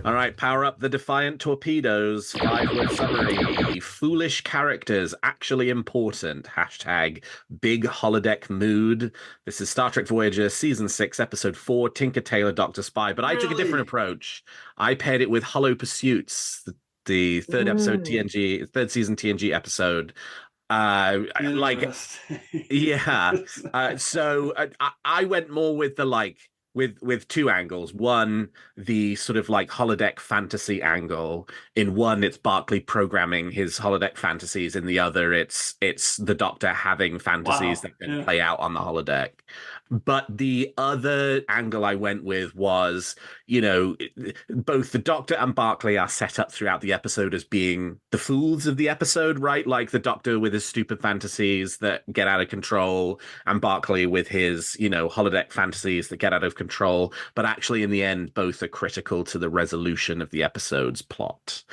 All right, power up the defiant torpedoes. 5-word summary. Foolish characters, actually important. # big holodeck mood. This is Star Trek Voyager, Season 6, Episode 4, Tinker Tailor, Dr. Spy. But I took a different approach. I paired it with Hollow Pursuits, the third episode TNG, third season TNG episode. So I went more with the with 2 angles. One, the sort of like holodeck fantasy angle. In one, it's Barclay programming his holodeck fantasies. In the other, it's the Doctor having fantasies that can play out on the holodeck. But the other angle I went with was, both the Doctor and Barclay are set up throughout the episode as being the fools of the episode, right? Like the Doctor with his stupid fantasies that get out of control, and Barclay with his, holodeck fantasies that get out of control. But actually, in the end, both are critical to the resolution of the episode's plot.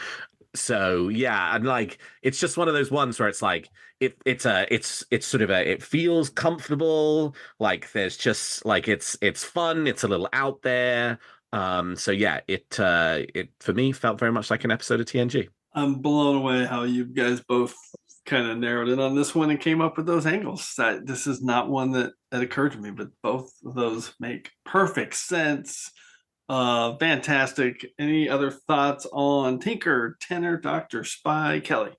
So yeah, and it's just one of those ones where it's like it's sort of it feels comfortable, like there's just it's fun, it's a little out there. So yeah, it for me felt very much like an episode of TNG. I'm blown away how you guys both kind of narrowed in on this one and came up with those angles. This is not one that occurred to me, but both of those make perfect sense. Fantastic. Any other thoughts on Tinker, Tenor, Doctor, Spy, Kelly?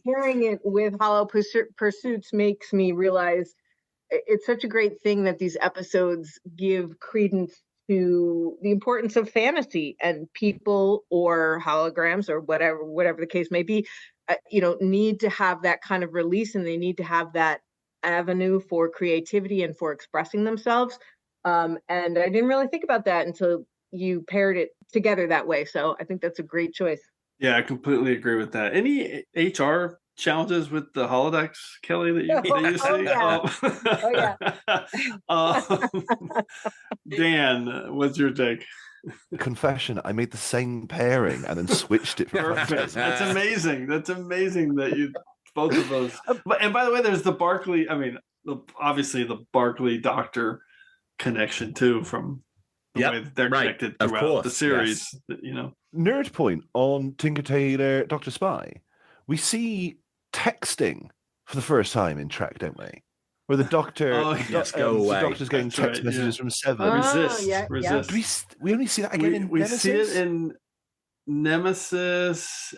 Pairing it with Hollow Pursuits makes me realize it's such a great thing that these episodes give credence to the importance of fantasy, and people or holograms or whatever the case may be, need to have that kind of release, and they need to have that avenue for creativity and for expressing themselves. And I didn't really think about that until you paired it together that way. So I think that's a great choice. Yeah, I completely agree with that. Any HR challenges with the holodecks, Kelly, that you see? Dan, what's your take? Confession, I made the same pairing and then switched it. Perfect. That's amazing. That's amazing that you both of those. And by the way, there's the Barclay, obviously the Barclay Doctor connection too, from the way that they're connected throughout the series. Yes. Nerd point on Tinker Tailor, Dr. Spy. We see texting for the first time in Trek, don't we? Where the doctor, go away. The doctor's getting text messages from Seven. Resist. Do we only see that again in we Nemesis? see it in Nemesis.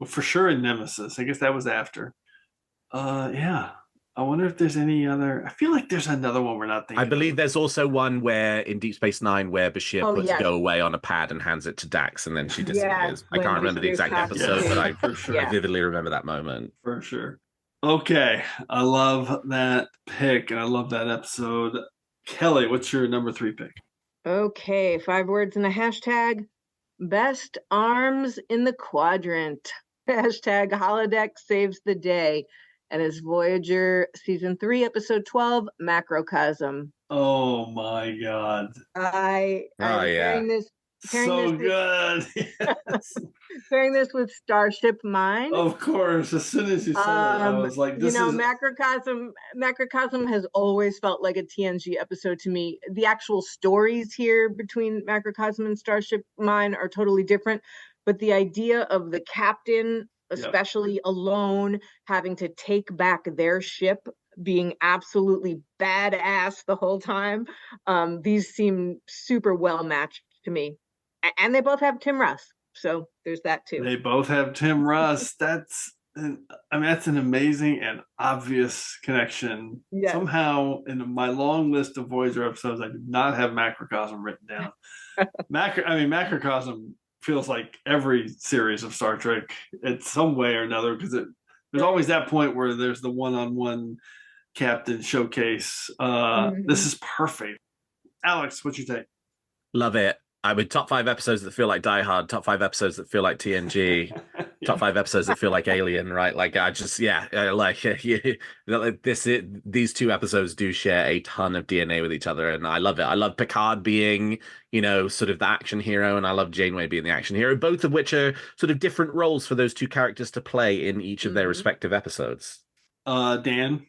Well, for sure in Nemesis. I guess that was after. Yeah. I wonder if there's any other. I feel like there's another one we're not thinking. I believe there's also one where in Deep Space Nine where Bashir puts go away on a pad and hands it to Dax, and then she disappears. I can't remember the exact episode, but I vividly remember that moment. For sure. Okay, I love that pick, and I love that episode. Kelli, what's your number 3 pick? Okay, 5 words in a hashtag. Best arms in the quadrant. Hashtag holodeck saves the day. And it's Voyager Season 3, Episode 12, Macrocosm. Oh, my God. Pairing this so good. Yes. Pairing this with Starship Mine. Of course. As soon as you said it, I was like, this is... Macrocosm has always felt like a TNG episode to me. The actual stories here between Macrocosm and Starship Mine are totally different. But the idea of the captain, especially alone, having to take back their ship, being absolutely badass the whole time, these seem super well matched to me. And they both have Tim Russ, so there's that too. They both have Tim Russ. That's an amazing and obvious connection. Yes. Somehow, in my long list of Voyager episodes, I did not have Macrocosm written down. Macrocosm feels like every series of Star Trek in some way or another, because there's always that point where there's the one-on-one captain showcase. This is perfect. Alex, what'd you take? Love it. I would top 5 episodes that feel like Die Hard, top 5 episodes that feel like TNG, top 5 episodes that feel like Alien, right? Like these 2 episodes do share a ton of DNA with each other, and I love it. I love Picard being, sort of the action hero, and I love Janeway being the action hero, both of which are sort of different roles for those 2 characters to play in each of their respective episodes. Dan?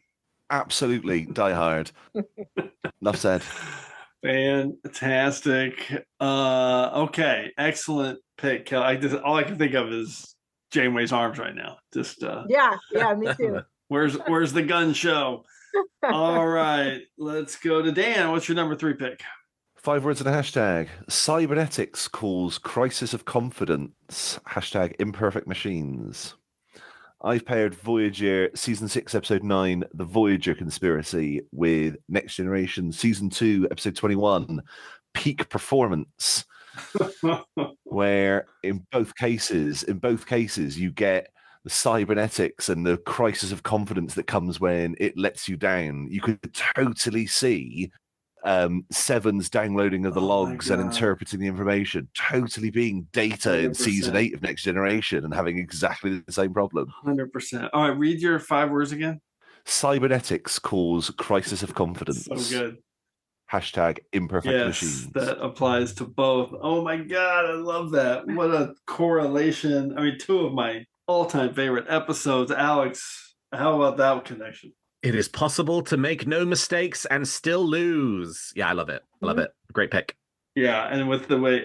Absolutely, Die Hard. Enough said. Fantastic. Okay, excellent pick, Kelli. All I can think of is Janeway's arms right now. Just yeah, me too. Where's the gun show? All right, let's go to Dan. What's your number 3 pick? 5 words in a hashtag. Cybernetics calls crisis of confidence. Hashtag imperfect machines. I've paired Voyager Season 6, Episode 9, The Voyager Conspiracy, with Next Generation Season 2, Episode 21, Peak Performance, where in both cases, you get the cybernetics and the crisis of confidence that comes when it lets you down. You could totally see Seven's downloading of the logs and interpreting the information totally being Data 100%. In Season 8 of Next Generation and having exactly the same problem. 100%. All right, read your 5 words again. Cybernetics cause crisis of confidence. So good. Hashtag imperfect machines. That applies to both. Oh my God, I love that. What a correlation. 2 of my all-time favorite episodes. Alex, how about that connection? It is possible to make no mistakes and still lose. Yeah, I love it. I love it. Great pick. Yeah, and with the way,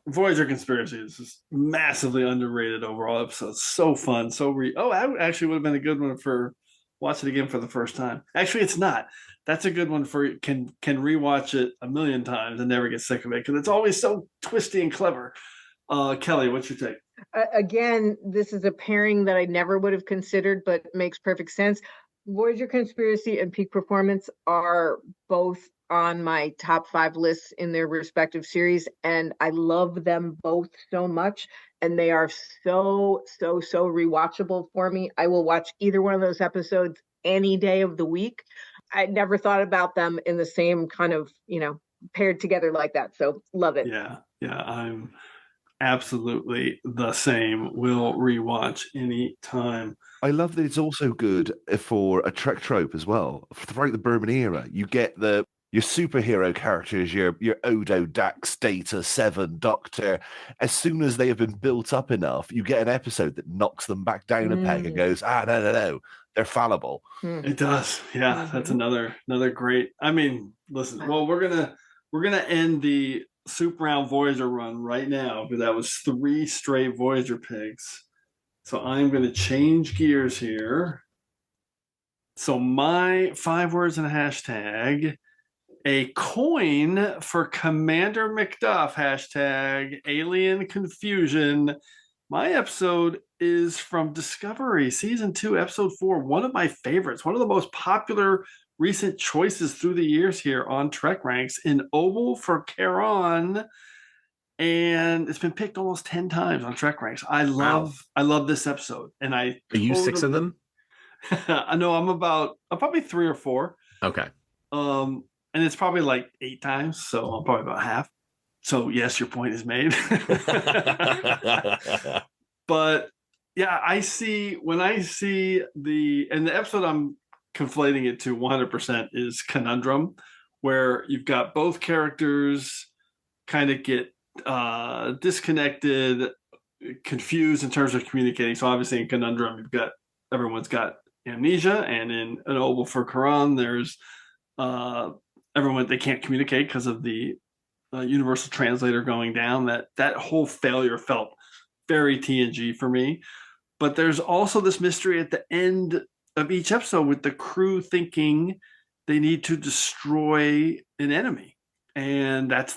Voyager Conspiracy is just massively underrated overall episode. So fun. that actually would have been a good one for watch it again for the first time. Actually, it's not. That's a good one for can rewatch it a million times and never get sick of it, because it's always so twisty and clever. Kelli, what's your take? Again, this is a pairing that I never would have considered, but makes perfect sense. Voyager Conspiracy and Peak Performance are both on my top 5 lists in their respective series, and I love them both so much, and they are so rewatchable for me. I will watch either one of those episodes any day of the week. I never thought about them in the same kind of, paired together like that, so love it. Yeah, I'm absolutely the same. Will rewatch any time. I love that it's also good for a Trek trope as well. Throughout the Berman era, you get your superhero characters, your Odo, Dax, Data, Seven, Doctor. As soon as they have been built up enough, you get an episode that knocks them back down a peg and goes, no, they're fallible. It does. Yeah, that's another great. Listen. Well, we're gonna end the Soup Round Voyager run right now, because that was 3 straight Voyager picks. So I'm going to change gears here So my 5 words and a hashtag, a coin for Commander McDuff, hashtag alien confusion. My episode is from Discovery, Season 2, Episode 4, one of my favorites, one of the most popular recent choices through the years here on TrekRanks, An Oval for Charon. And it's been picked almost 10 times on TrekRanks. I love this episode. And Are you 6 of them? I know I'm probably 3 or 4. Okay. And it's probably like 8 times, so I'm probably about half. So yes, your point is made. But yeah, when I see the episode I'm conflating it to 100% is Conundrum, where you've got both characters kind of get disconnected, confused in terms of communicating. So obviously in Conundrum, everyone's got amnesia, and in An Oval for Charon, there's everyone, they can't communicate because of the universal translator going down. That whole failure felt very TNG for me. But there's also this mystery at the end of each episode with the crew thinking they need to destroy an enemy, and that's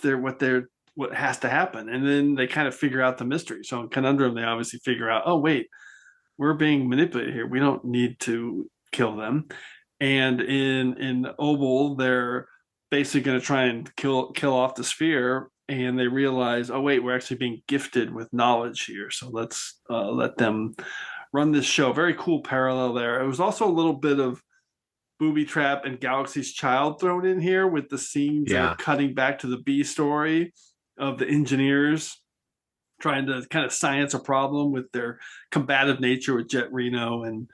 what has to happen. And then they kind of figure out the mystery. So in Conundrum, they obviously figure out, oh wait, we're being manipulated here. We don't need to kill them. And in Oval, they're basically going to try and kill off the sphere, and they realize, oh wait, we're actually being gifted with knowledge here. So let's let them run this show. Very cool parallel there. It was also a little bit of Booby Trap and Galaxy's Child thrown in here with the scenes that are cutting back to the B story of the engineers trying to kind of science a problem with their combative nature with Jet Reno and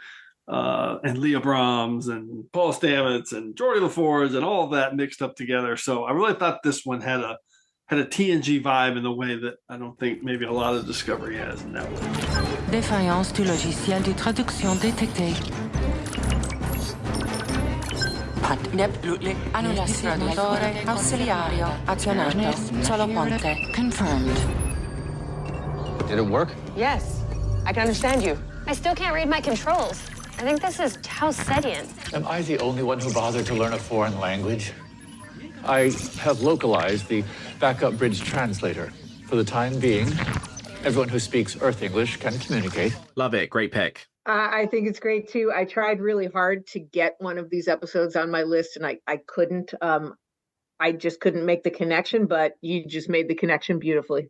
Leah Brahms and Paul Stamets and Geordie LaForge and all of that mixed up together. So I really thought this one had a TNG vibe in the way that I don't think maybe a lot of Discovery has in that way. Défaillance du logiciel de traduction détectée. Annulazione motore ausiliario azionato. Solo ponte. Confirmed. Did it work? Yes. I can understand you. I still can't read my controls. I think this is Tausedian. Am I the only one who bothered to learn a foreign language? I have localized the backup bridge translator. For the time being, everyone who speaks Earth English can communicate. Love it. Great pick. I think it's great too. I tried really hard to get one of these episodes on my list, and I couldn't. I just couldn't make the connection, but you just made the connection beautifully.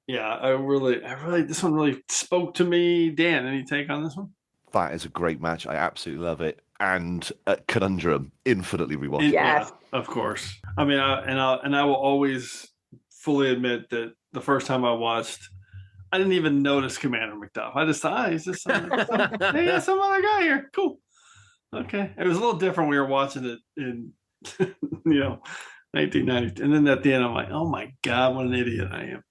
Yeah, I really, this one really spoke to me. Dan, any take on this one? That is a great match. I absolutely love it. And Conundrum, infinitely rewatchable. Yes, yeah, of course. I mean, I will always fully admit that the first time I watched, I didn't even notice Commander McDuff. I just thought, he's just some other guy here. Cool. Okay. It was a little different. We were watching it in, 1990. And then at the end, I'm like, oh my God, what an idiot I am.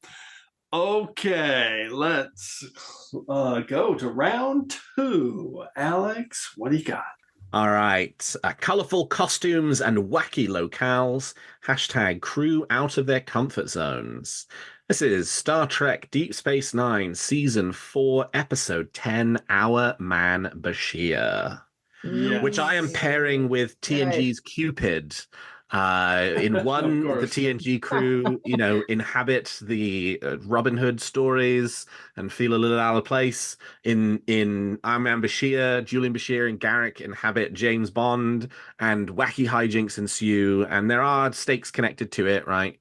Okay, let's go to round 2. Alex, what do you got? All right. Colorful costumes and wacky locales. Hashtag crew out of their comfort zones. This is Star Trek Deep Space Nine, Season 4, Episode 10, Our Man Bashir. Yes. Which I am pairing with TNG's Cupid. In one, the TNG crew, inhabit the Robin Hood stories and feel a little out of place. In Our Man Bashir, Julian Bashir and Garrick inhabit James Bond, and wacky hijinks ensue. And there are stakes connected to it, right?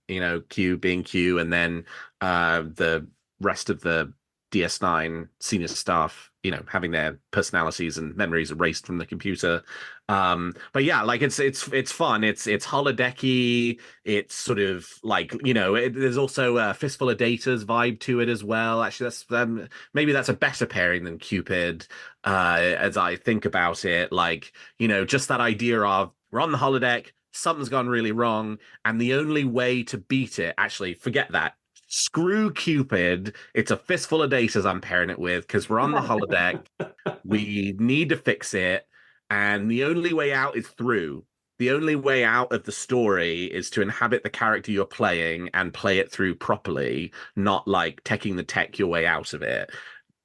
Q being Q, and then the rest of the DS9 senior staff, having their personalities and memories erased from the computer. But yeah, like it's fun. It's holodecky. It's sort of like, there's also a Fistful of Data's vibe to it as well. Actually, that's maybe that's a better pairing than Cupid, as I think about it. Like, just that idea of we're on the holodeck, something's gone really wrong, and the only way to beat it, actually, forget that. Screw Cupid. It's a Fistful of Datas I'm pairing it with, because we're on the holodeck. We need to fix it. And the only way out is through. The only way out of the story is to inhabit the character you're playing and play it through properly, not like taking the tech your way out of it.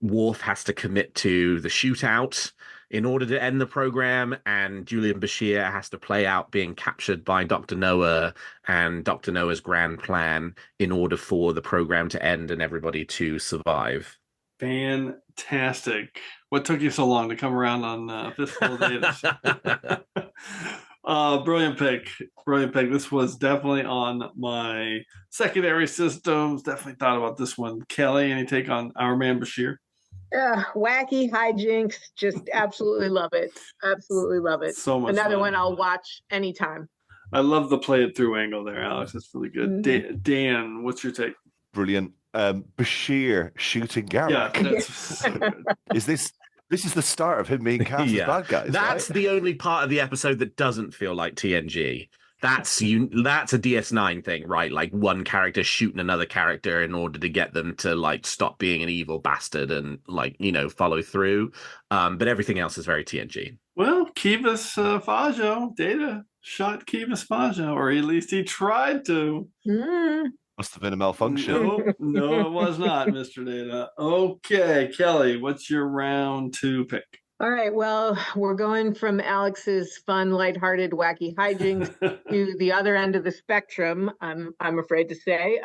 Worf has to commit to the shootout in order to end the program, and Julian Bashir has to play out being captured by Dr. Noah and Dr. Noah's grand plan in order for the program to end and everybody to survive. Fantastic. What took you so long to come around on Fistful of Data? Brilliant pick. Brilliant pick. This was definitely on my secondary systems. Definitely thought about this one. Kelly, any take on Our Man Bashir? Wacky hijinks. Just absolutely love it. Absolutely love it. So much Another fun. one I'll watch anytime. I love the play it through angle there, Alex. That's really good. Mm-hmm. Dan, what's your take? Brilliant. Bashir shooting Garak. Yeah, that's so good. This is the start of him being cast as bad guys. That's right? the only part of the episode that doesn't feel like TNG. That's a DS9 thing, right? Like one character shooting another character in order to get them to like stop being an evil bastard and like, follow through. But everything else is very TNG. Well, Kivas Fajo, Data shot Kivas Fajo, or at least he tried to. Must have been a malfunction. No, it was not, Mr. Data. Okay, Kelly, what's your round 2 pick? All right. Well, we're going from Alex's fun, lighthearted, wacky hijinks to the other end of the spectrum. I'm afraid to say.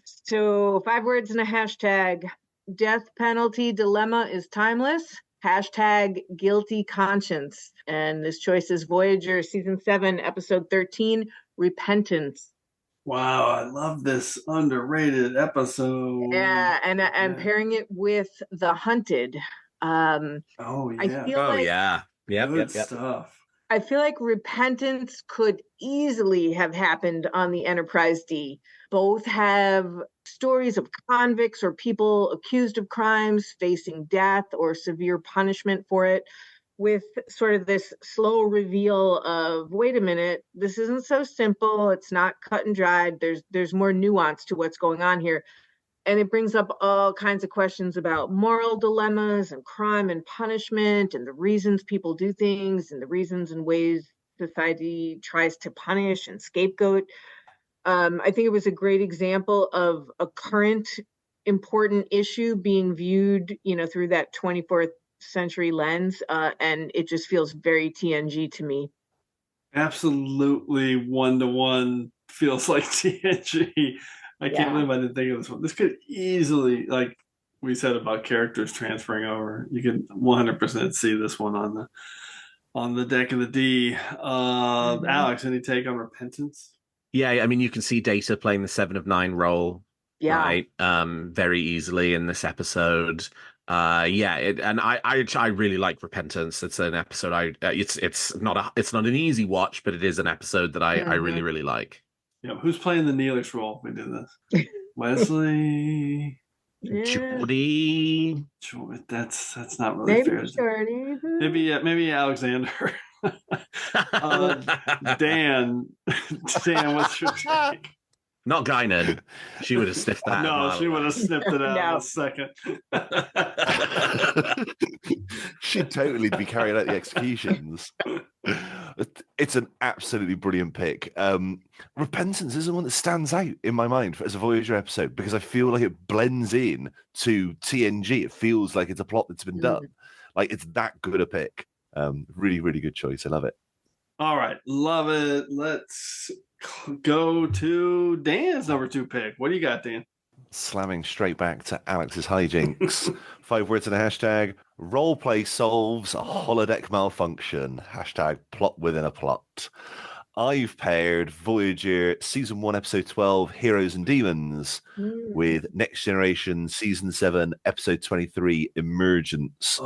So 5 words and a hashtag. Death penalty dilemma is timeless. Hashtag guilty conscience. And this choice is Voyager season 7, episode 13, Repentance. Wow, I love this underrated episode. Yeah, and I'm pairing it with The Hunted. Yeah. Yep. Stuff. I feel like Repentance could easily have happened on the Enterprise D. Both have stories of convicts or people accused of crimes facing death or severe punishment for it, with sort of this slow reveal of, wait a minute, this isn't so simple. It's not cut and dried. There's more nuance to what's going on here. And it brings up all kinds of questions about moral dilemmas and crime and punishment and the reasons people do things and the reasons and ways society tries to punish and scapegoat. I think it was a great example of a current important issue being viewed, through that 24th century lens, and it just feels very TNG to me. Absolutely 1-to-1 feels like TNG. I can't believe I didn't think of this one. This could easily, like we said about characters transferring over, you can 100% see this one on the deck of the D. Alex, any take on Repentance? Yeah, I mean, you can see Data playing the 7 of 9 role, right? Very easily in this episode. And I really like Repentance. It's an episode it's not an easy watch, but it is an episode that I really, really like. Yeah, who's playing the Neelix role? We did this. Wesley, Jordy. That's not really fair. Jordy. Maybe Alexander. Dan, what's your take? Not Guinan. She would have sniffed that. No, she would have sniffed it out in a second. She'd totally be carrying out the executions. It's an absolutely brilliant pick. Repentance is the one that stands out in my mind as a Voyager episode because I feel like it blends in to TNG. It feels like it's a plot that's been done. Like it's that good a pick. Really, really good choice. I love it. All right. Love it. Let's go to Dan's number 2 pick. What do you got, Dan? Slamming straight back to Alex's hijinks. 5 words and a hashtag. Roleplay solves a holodeck malfunction. Hashtag plot within a plot. I've paired Voyager Season 1, Episode 12, Heroes and Demons, with Next Generation Season 7, Episode 23, Emergence,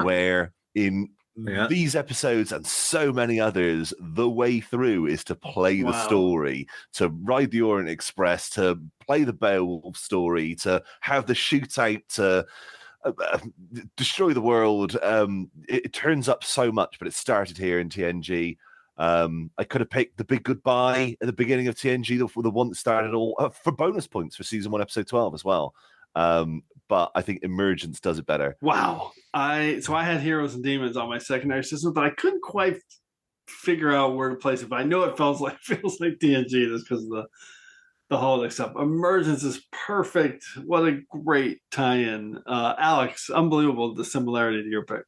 where in these episodes and so many others, the way through is to play the story, to ride the Orient Express, to play the Beowulf story, to have the shootout, to destroy the world. It turns up so much, but it started here in TNG. I could have picked The Big Goodbye at the beginning of TNG, the one that started all for bonus points for Season 1, Episode 12 as well. But I think Emergence does it better. Wow. I had Heroes and Demons on my secondary system, but I couldn't quite figure out where to place it. But I know it feels like TNG just because of the holodeck stuff. Emergence is perfect. What a great tie-in. Alex, unbelievable the similarity to your pick.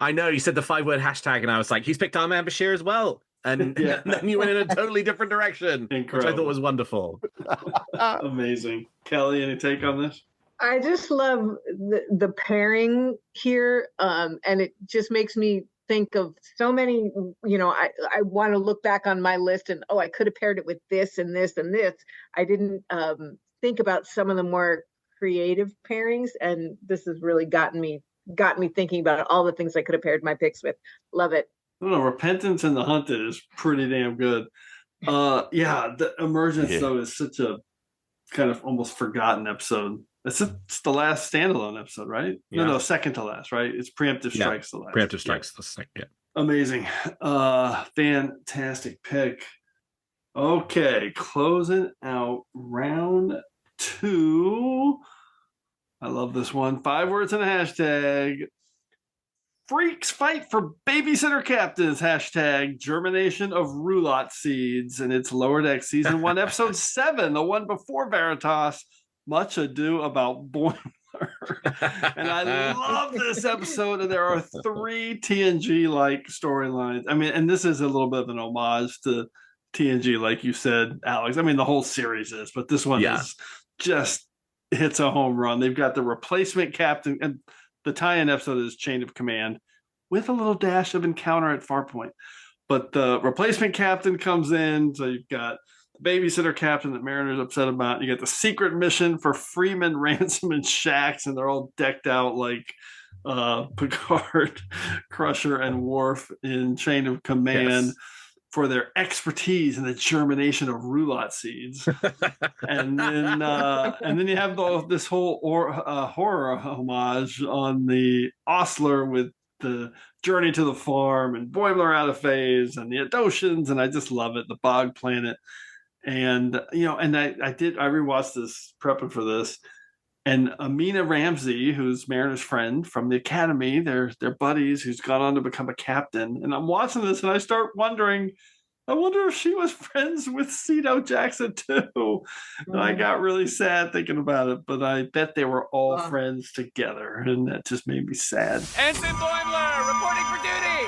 I know, you said the 5-word hashtag, and I was like, he's picked Armand Bashir as well. And, and then you went in a totally different direction, which I thought was wonderful. Amazing. Kelly, any take on this? I just love the pairing here, and it just makes me think of so many, I want to look back on my list and, I could have paired it with this and this and this. I didn't think about some of the more creative pairings, and this has really got me thinking about all the things I could have paired my picks with. Love it. I don't know, Repentance and The Hunted is pretty damn good. The Emergence, though, is such a kind of almost forgotten episode. It's the last standalone episode, right? Yeah. No, second to last, right? It's Preemptive Strikes the last. Preemptive Strikes the second, yeah. Amazing. Fantastic pick. Okay, closing out round 2. I love this one. 5 words and a hashtag. Freaks fight for babysitter captains. Hashtag germination of roulotte seeds. And it's Lower Deck Season 1, Episode 7, the one before Veritas. Much Ado About Boimler. And I love this episode. And there are 3 TNG-like storylines. I mean, and this is a little bit of an homage to TNG, like you said, Alex. I mean, the whole series is, but this one is just hits a home run. They've got the replacement captain, and the tie-in episode is Chain of Command with a little dash of Encounter at Farpoint. But the replacement captain comes in, so you've got the babysitter captain that Mariner's upset about. You get the secret mission for Freeman, Ransom, and Shax, and they're all decked out like Picard, Crusher, and Worf in Chain of Command for their expertise in the germination of roulotte seeds. and then you have this whole horror homage on the Ostler with the Journey to the Farm and Boimler out of phase and the Adotians, and I just love it. The Bog Planet. And I rewatched this prepping for this, and Amina Ramsey, who's Mariner's friend from the Academy, they're buddies, who's gone on to become a captain. And I'm watching this and I start wondering, I wonder if she was friends with Cito Jackson too. And I got really sad thinking about it, but I bet they were all friends together, and that just made me sad. Ensign Boimler reporting for duty.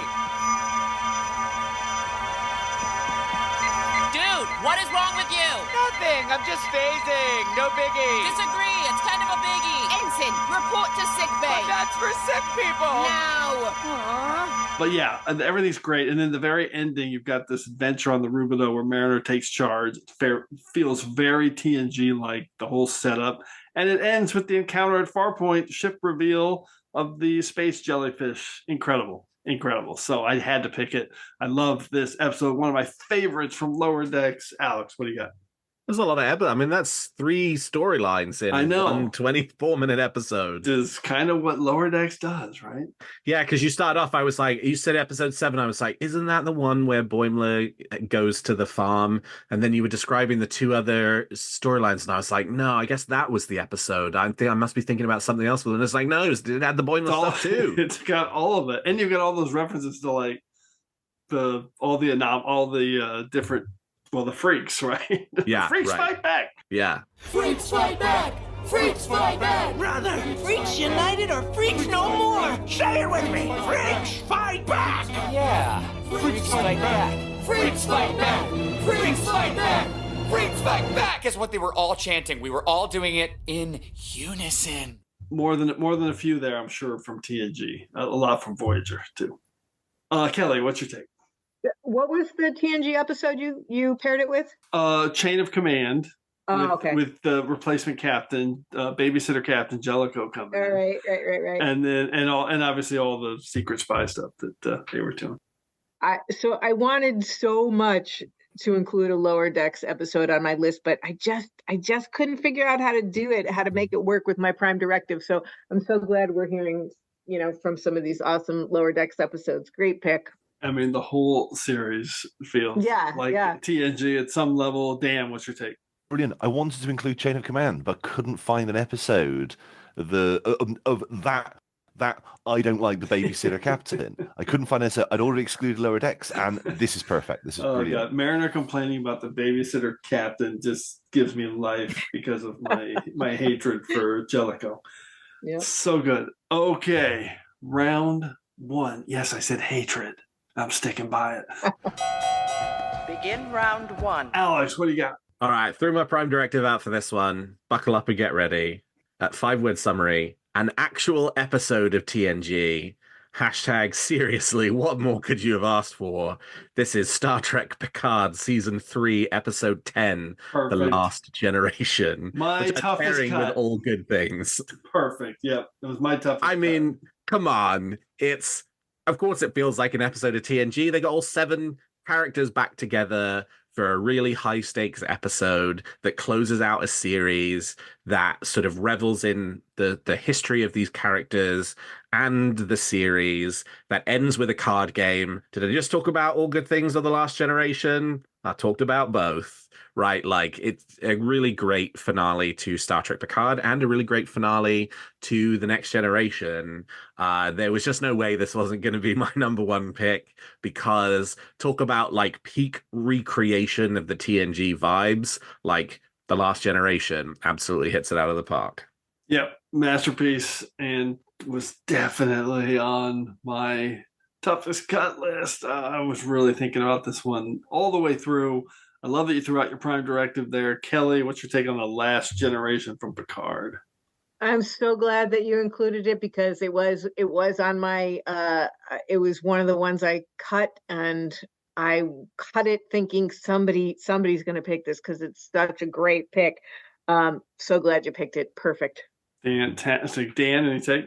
Dude, what is wrong with you? Nothing. I'm just phasing. No biggie. Disagree. It's kind of a biggie. Ensign, report to sickbay. But that's for sick people. No. But yeah, everything's great. And then the very ending, you've got this adventure on the Rubidoux where Mariner takes charge. It feels very TNG-like, the whole setup. And it ends with the encounter at Farpoint, ship reveal of the space jellyfish. Incredible. So I had to pick it. I love this episode. One of my favorites from Lower Decks. Alex, what do you got? There's a lot of episodes. I mean, that's 3 storylines in one 24-minute episode. Is kind of what Lower Decks does, right? Yeah, because you start off, I was like, you said episode 7, I was like, isn't that the one where Boimler goes to the farm? And then you were describing the 2 other storylines, and I was like, no, I guess that was the episode. I think I must be thinking about something else. But it's like, no, it had the Boimler stuff too. It's got all of it. And you've got all those references to like all the different, the freaks, right? Yeah. Freaks fight back. Yeah. Freaks fight back! Freaks fight back! Brother, freaks united or freaks no more! Say it with me! Freaks fight back! Yeah. Freaks fight back. Freaks fight back! Freaks fight back! Freaks fight back is what they were all chanting. We were all doing it in unison. More than a few there, I'm sure, from TNG. A lot from Voyager too. Kelly, what's your take? What was the TNG episode you paired it with? Chain of Command. Okay. With the replacement captain, babysitter captain Jellicoe coming. All right. And then and obviously all the secret spy stuff that they were doing. I wanted so much to include a Lower Decks episode on my list, but I just couldn't figure out how to do it, how to make it work with my Prime Directive. So I'm so glad we're hearing, from some of these awesome Lower Decks episodes. Great pick. I mean, the whole series feels like TNG at some level. Dan, what's your take? Brilliant. I wanted to include Chain of Command, but couldn't find an episode of that I don't like the babysitter captain. I couldn't find it. I'd already excluded Lower Decks, and this is perfect. This is brilliant. God. Mariner complaining about the babysitter captain just gives me life because of my hatred for Jellicoe. Yeah. So good. Okay, round one. Yes, I said hatred. I'm sticking by it. Begin round one. Alex, what do you got? All right, threw my Prime Directive out for this one. Buckle up and get ready. 5-word summary. An actual episode of TNG. Hashtag seriously, what more could you have asked for? This is Star Trek Picard Season 3, Episode 10, Perfect. The Last Generation. My toughest pairing cut. with all good things. Perfect. Yep. It was my toughest I mean, come on. Of course it feels like an episode of TNG. They got all 7 characters back together for a really high stakes episode that closes out a series that sort of revels in the history of these characters and the series, that ends with a card game. Did I just talk about all good things of The Last Generation? I talked about both, right? Like, it's a really great finale to Star Trek Picard and a really great finale to The Next Generation. There was just no way this wasn't going to be my number one pick, because talk about like peak recreation of the TNG vibes, like The Last Generation absolutely hits it out of the park. Yep, masterpiece, and was definitely on my toughest cut list. I was really thinking about this one all the way through. I love that you threw out your Prime Directive there. Kelly, what's your take on The Last Generation from Picard? I'm so glad that you included it, because it was on my it was one of the ones I cut, and I cut it thinking somebody's going to pick this because it's such a great pick. So glad you picked it. Perfect. Fantastic. Dan, any take?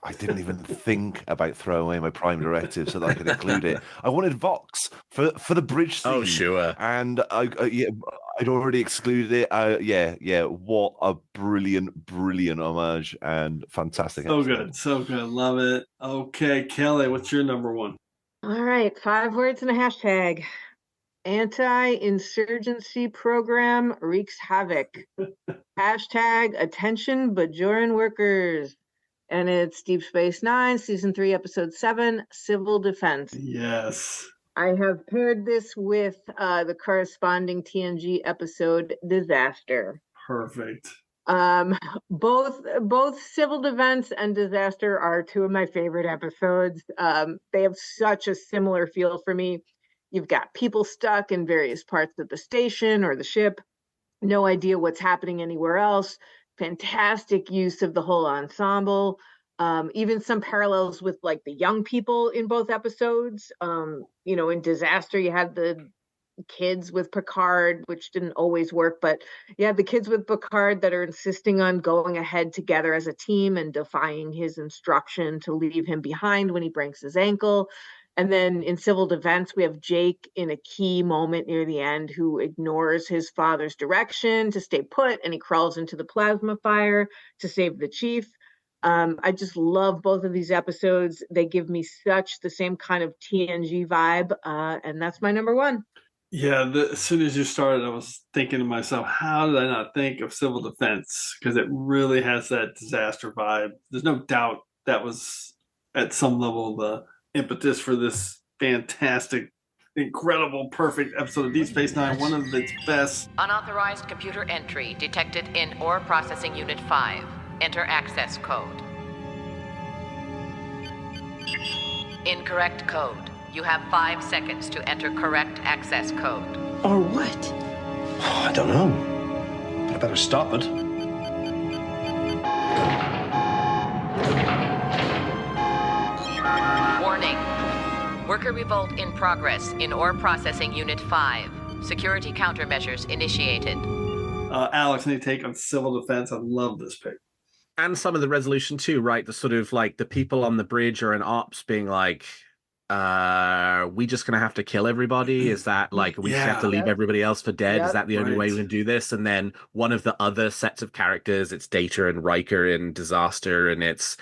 I didn't even think about throwing away my Prime Directive so that I could include it. I wanted Vox for the bridge scene. Oh, sure. And I'd already excluded it. Yeah. What a brilliant homage and fantastic episode. So good. Love it. Okay, Kelly, what's your number one? All right, 5 words and a hashtag. Anti-insurgency program wreaks havoc. Hashtag attention Bajoran workers. And it's Deep Space Nine, Season 3, Episode 7, Civil Defense. Yes. I have paired this with the corresponding TNG episode, Disaster. Perfect. Both Civil Defense and Disaster are 2 of my favorite episodes. They have such a similar feel for me. You've got people stuck in various parts of the station or the ship, no idea what's happening anywhere else. Fantastic use of the whole ensemble. Even some parallels with like the young people in both episodes. In Disaster, you had the kids with Picard, which didn't always work, but you had the kids with Picard that are insisting on going ahead together as a team and defying his instruction to leave him behind when he breaks his ankle. And then in Civil Defense, we have Jake in a key moment near the end who ignores his father's direction to stay put, and he crawls into the plasma fire to save the chief. I just love both of these episodes. They give me such the same kind of TNG vibe, and that's my number one. Yeah, as soon as you started, I was thinking to myself, how did I not think of Civil Defense? Because it really has that Disaster vibe. There's no doubt that was at some level the impetus for this fantastic, incredible, perfect episode of Deep Space Nine, one of its best. Unauthorized computer entry detected in Ore Processing Unit 5. Enter access code. Incorrect code. You have 5 seconds to enter correct access code. Or what? I don't know. But I better stop it. Warning. Worker revolt in progress in Ore Processing Unit 5. Security countermeasures initiated. Alex, any take on Civil Defense? I love this pick. And some of the resolution too, right? The sort of like the people on the bridge or in ops being like, we just gonna have to kill everybody? Is that like we have to leave everybody else for dead? Is that the only way we can do this? And then one of the other sets of characters, it's Data and Riker in Disaster, and it's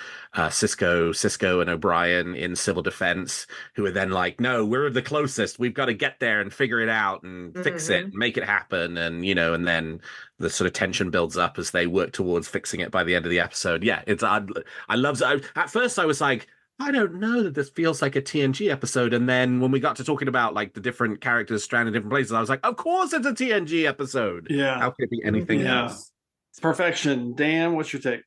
Cisco and O'Brien in Civil Defense, who are then like, no, we're the closest, we've got to get there and figure it out and fix it and make it happen. And and then the sort of tension builds up as they work towards fixing it by the end of the episode. I love it. At first I was like, I don't know that this feels like a TNG episode. And then when we got to talking about like the different characters stranded in different places, I was like, of course it's a TNG episode. Yeah. How could it be anything else? It's perfection. Dan, what's your take?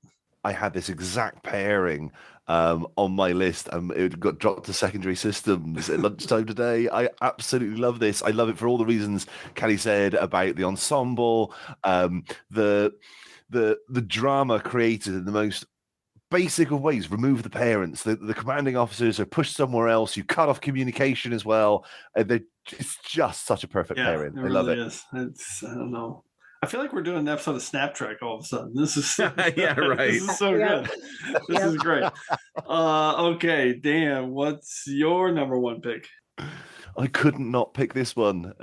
I had this exact pairing on my list. It got dropped to secondary systems at lunchtime today. I absolutely love this. I love it for all the reasons Kelly said about the ensemble, the drama created in the most basic of ways. Remove the parents. The commanding officers are pushed somewhere else. You cut off communication as well. It's just such a perfect pairing. I love it. Is. It's, I don't know. I feel like we're doing an episode of Snap Trek all of a sudden. This is yeah, right. This is so good. This is great. Okay, Dan, what's your number one pick? I couldn't not pick this one.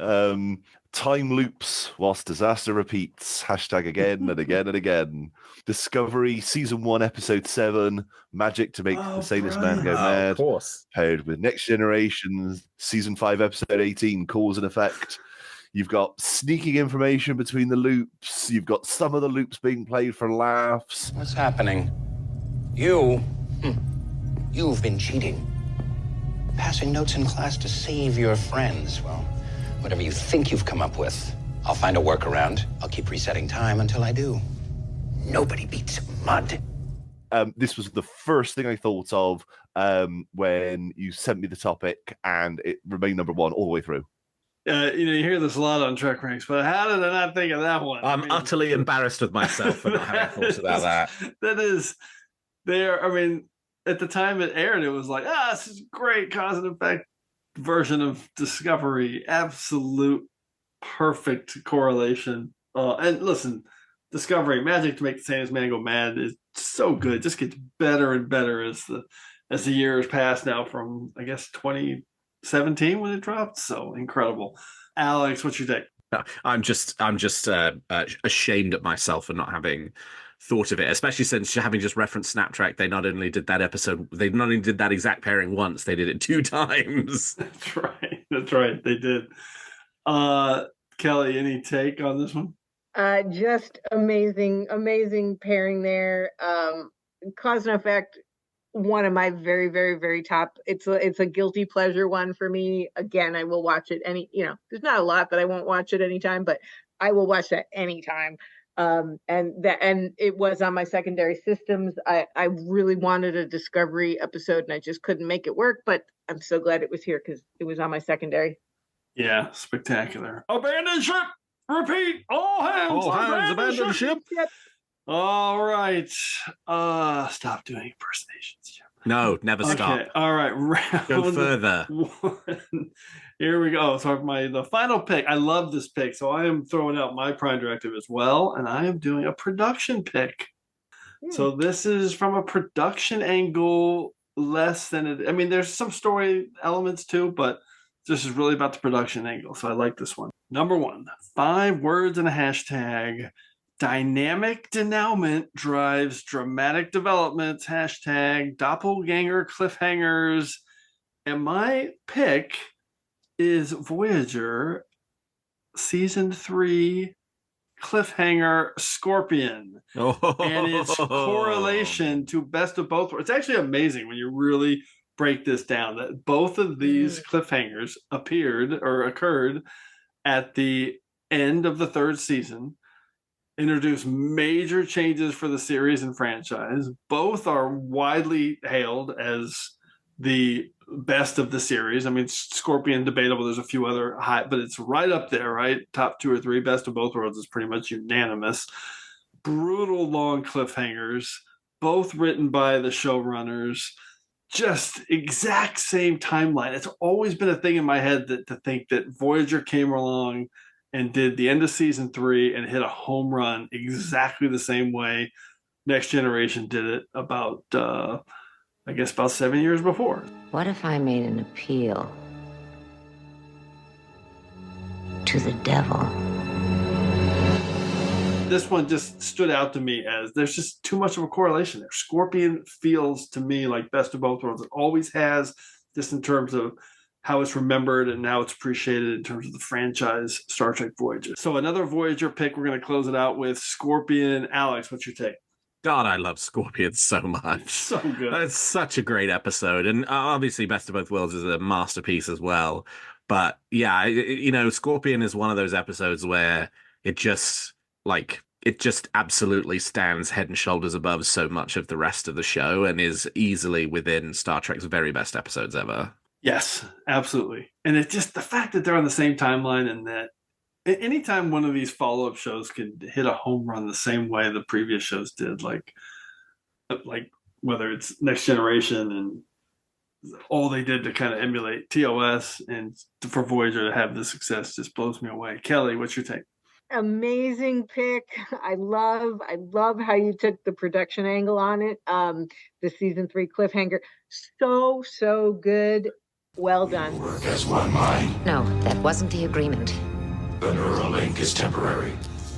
Time loops whilst disaster repeats. Hashtag again and again and again. Discovery season 1, episode 7. Magic to make the sanest man go mad. Of course. Paired with Next Generation season 5, episode 18. Cause and effect. You've got sneaking information between the loops. You've got some of the loops being played for laughs. What's happening? You've been cheating. Passing notes in class to save your friends. Well, whatever you think you've come up with, I'll find a workaround. I'll keep resetting time until I do. Nobody beats mud. This was the first thing I thought of when you sent me the topic, and it remained number 1 all the way through. You hear this a lot on TrekRanks, but how did I not think of that one? I'm utterly embarrassed with myself for not having thought about that. That is, at the time it aired, it was like, this is great cause and effect version of Discovery. Absolute perfect correlation. And listen, Discovery, Magic to make the sanest man go mad is so good. Just gets better and better as the years pass now from, I guess, 2017 when it dropped. So incredible. Alex, what's your take? I'm just ashamed at myself for not having thought of it, especially since having just referenced Snap Trek. They not only did that exact pairing once, they did it 2 times. That's right. They did. Kelly, any take on this one? Just amazing pairing there. Cause and effect, one of my very, very, very top. It's a guilty pleasure one for me. Again, I will watch it there's not a lot that I won't watch at any time, but I will watch that anytime. And it was on my secondary systems. I really wanted a Discovery episode and I just couldn't make it work, but I'm so glad it was here because it was on my secondary. Yeah, spectacular. Abandon ship! Repeat! All hands! All hands, abandon ship! Yep. All right. Stop doing impersonations, Jim. No, never stop. Okay. All right. Go further. 1. Here we go. So the final pick. I love this pick. So I am throwing out my Prime Directive as well, and I am doing a production pick. So this is from a production angle, less than it. I mean, there's some story elements too, but this is really about the production angle. So I like this one. Number 1, 5 words and a hashtag. Dynamic denouement drives dramatic developments. Hashtag doppelganger cliffhangers. And my pick is Voyager season 3 cliffhanger Scorpion. And its correlation to Best of Both Worlds. It's actually amazing when you really break this down, that both of these cliffhangers occurred at the end of the 3rd season. Introduced major changes for the series and franchise. Both are widely hailed as the best of the series. I mean, Scorpion debatable. There's a few other high, but it's right up there, right? Top 2 or 3. Best of Both Worlds is pretty much unanimous. Brutal long cliffhangers, both written by the showrunners. Just exact same timeline. It's always been a thing in my head to think that Voyager came along and did the end of season 3 and hit a home run exactly the same way Next Generation did it about 7 years before. What if I made an appeal to the devil? This one just stood out to me as there's just too much of a correlation there. Scorpion feels to me like Best of Both Worlds. It always has, just in terms of how it's remembered and how it's appreciated in terms of the franchise Star Trek Voyager. So another Voyager pick. We're going to close it out with Scorpion. Alex, what's your take? God, I love Scorpion so much. It's so good. It's such a great episode. And obviously Best of Both Worlds is a masterpiece as well. But yeah, Scorpion is one of those episodes where it just, it just absolutely stands head and shoulders above so much of the rest of the show and is easily within Star Trek's very best episodes ever. Yes, absolutely. And it's just the fact that they're on the same timeline, and that anytime one of these follow-up shows could hit a home run the same way the previous shows did, like whether it's Next Generation and all they did to kind of emulate TOS, and for Voyager to have this success just blows me away. Kelly, what's your take? Amazing pick. I love how you took the production angle on it. The season 3 cliffhanger, so good. Well done. Work as one mind. No, that wasn't the agreement. The neural link is temporary.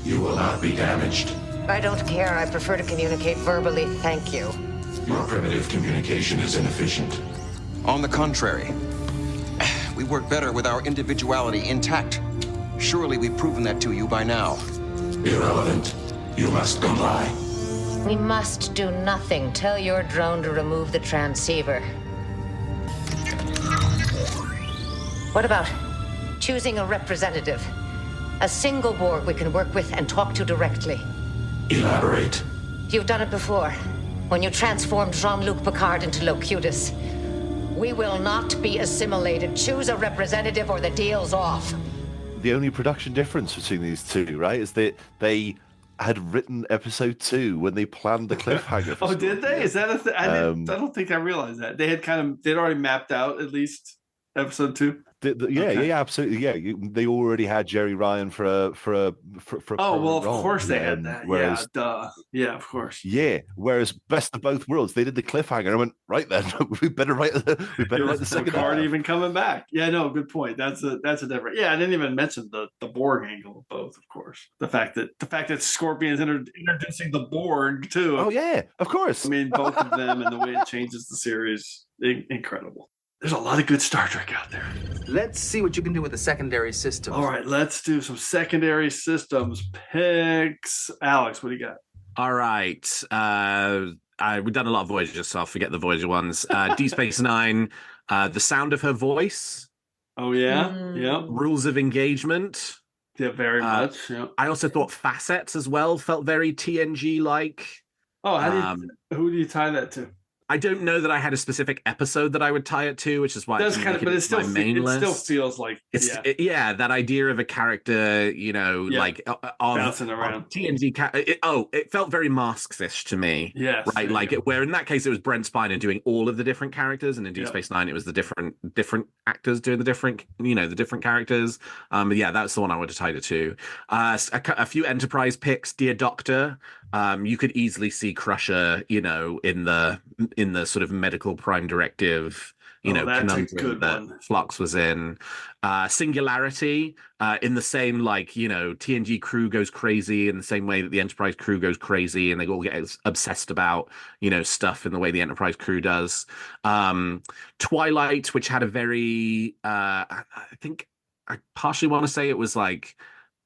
You will not be damaged. I don't care. I prefer to communicate verbally. Thank you. Your primitive communication is inefficient. On the contrary, we work better with our individuality intact. Surely we've proven that to you by now. Irrelevant. You must comply. We must do nothing. Tell your drone to remove the transceiver. What about choosing a representative? A single Borg we can work with and talk to directly. Elaborate. You've done it before, when you transformed Jean-Luc Picard into Locutus. We will not be assimilated. Choose a representative or the deal's off. The only production difference between these two, right, is that they had written episode 2 when they planned the cliffhanger. Oh, did they? Is that a thing? I don't think I realized that. They'd already mapped out at least episode 2. Yeah, absolutely. Yeah, they already had Jerry Ryan for a oh, well, of course they had that. Whereas, yeah, duh. Yeah, of course. Yeah. Whereas Best of Both Worlds, they did the cliffhanger. I went, right then, we better write the second card half. even coming back. Yeah, no, good point. That's a different. Yeah, I didn't even mention the Borg angle of both, of course. The fact that Scorpion's introducing the Borg too. Oh yeah, of course. I mean, both of them and the way it changes the series, incredible. There's a lot of good Star Trek out there. Let's see what you can do with the secondary systems. All right, let's do some secondary systems picks. Alex, what do you got? All right. We've done a lot of Voyager, so I'll forget the Voyager ones. Deep Space Nine, The Sound of Her Voice. Oh, yeah? Yeah. Rules of Engagement. Yeah, very much. Yeah. I also thought Facets as well felt very TNG-like. Oh, who do you tie that to? I don't know that I had a specific episode that I would tie it to, which is why it's kind of, but it still feels like that idea of a character, like bouncing around TNG. It felt very Masks-ish to me. Yes, right. Like where in that case it was Brent Spiner doing all of the different characters, and in Deep Space Nine it was the different actors doing the different characters. But yeah, that's the one I would have tied it to. A few Enterprise picks. Dear Doctor. You could easily see Crusher, in the sort of medical prime directive, conundrum that Phlox was in. Singularity, in the same, TNG crew goes crazy in the same way that the Enterprise crew goes crazy, and they all get obsessed about, stuff in the way the Enterprise crew does. Twilight, which had a very, I think I partially want to say it was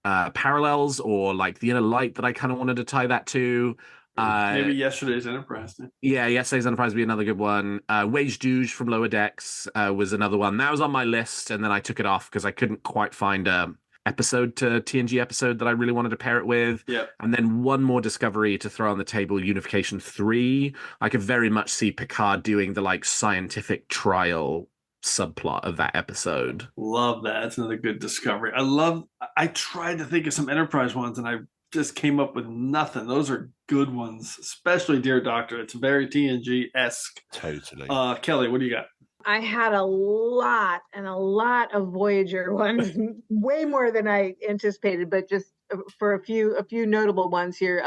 parallels or the Inner Light that I kind of wanted to tie that to. Maybe Yesterday's Enterprise. Yeah, Yesterday's Enterprise would be another good one. Wage Douche from Lower Decks was another one. That was on my list, and then I took it off because I couldn't quite find a TNG episode that I really wanted to pair it with. Yeah. And then one more Discovery to throw on the table, Unification 3. I could very much see Picard doing the scientific trial subplot of that episode. Love that. That's another good Discovery. I tried to think of some Enterprise ones and I just came up with nothing. Those are good ones, especially Dear Doctor. It's very TNG-esque. Totally. Kelly, what do you got? I had a lot of Voyager ones, way more than I anticipated, but just for a few notable ones here.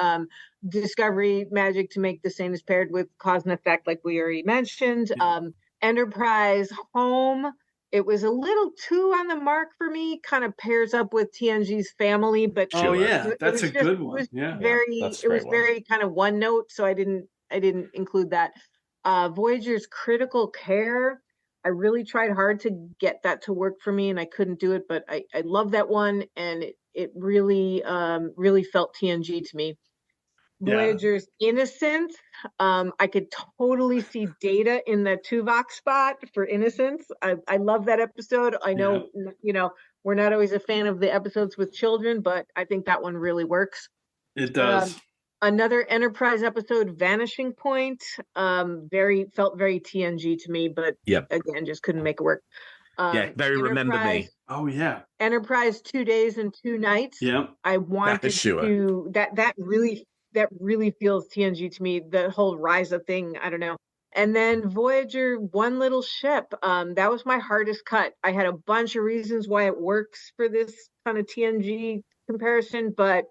Discovery, magic to make the same is paired with cause and effect, like we already mentioned. Yeah. Enterprise, home. It was a little too on the mark for me. Kind of pairs up with TNG's family, but that's a good one. It was very kind of one note, so I didn't include that. Voyager's critical care. I really tried hard to get that to work for me, and I couldn't do it. But I love that one, and it really felt TNG to me. Voyager's Innocence. I could totally see Data in the Tuvok spot for Innocence. I love that episode. I know, we're not always a fan of the episodes with children, but I think that one really works. It does. Another Enterprise episode, Vanishing Point. Felt very TNG to me, but again, just couldn't make it work. Very Remember Me. Oh yeah. Enterprise 2 Days and 2 Nights. Yep. I wanted to that really feels TNG to me. The whole Risa thing, I don't know. And then Voyager, One Little Ship. That was my hardest cut. I had a bunch of reasons why it works for this kind of TNG comparison, but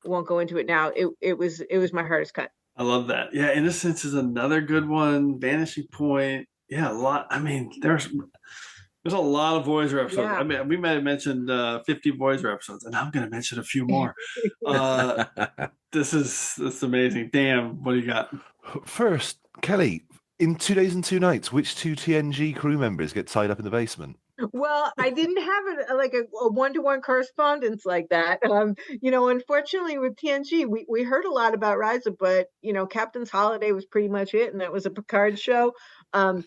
won't go into it now. It was my hardest cut. I love that. Yeah, Innocence is another good one. Vanishing Point. Yeah, a lot. I mean, there's a lot of Voyager episodes. Yeah. I mean, we might have mentioned 50 Voyager episodes, and I'm going to mention a few more. This is amazing. Dan, what do you got? First, Kelly, in 2 Days and 2 Nights, which 2 TNG crew members get tied up in the basement? Well, I didn't have a one-to-one correspondence like that. Unfortunately with TNG, we heard a lot about Risa, but Captain's Holiday was pretty much it, and that was a Picard show. So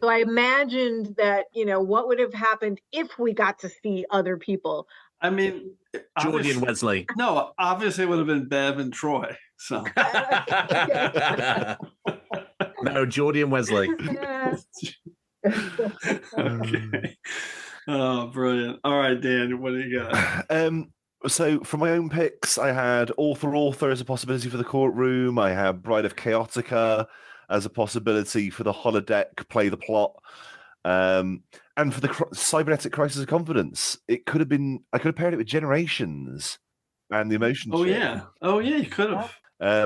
I imagined that, what would have happened if we got to see other people. I mean, Geordie and Wesley. No, obviously it would have been Bev and Troy. So no, Geordie and Wesley. Okay. Oh, brilliant. All right, Dan, what do you got? So for my own picks, I had Author as a possibility for the courtroom. I had Bride of Chaotica as a possibility for the holodeck, play the plot. And for the cybernetic crisis of confidence, I could have paired it with Generations and the emotion. Oh yeah, you could have.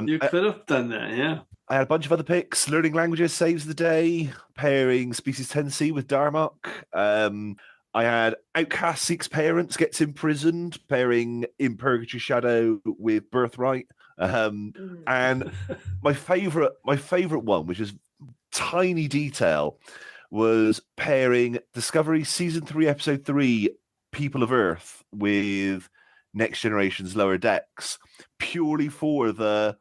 You could have done that, yeah. I had a bunch of other picks. Learning languages saves the day. Pairing Species 10C with Darmok. I had Outcast seeks parents, gets imprisoned. Pairing In Purgatory Shadow with Birthright. And my favorite one, which is tiny detail, was pairing Discovery Season 3, Episode 3, People of Earth with Next Generation's Lower Decks, purely for the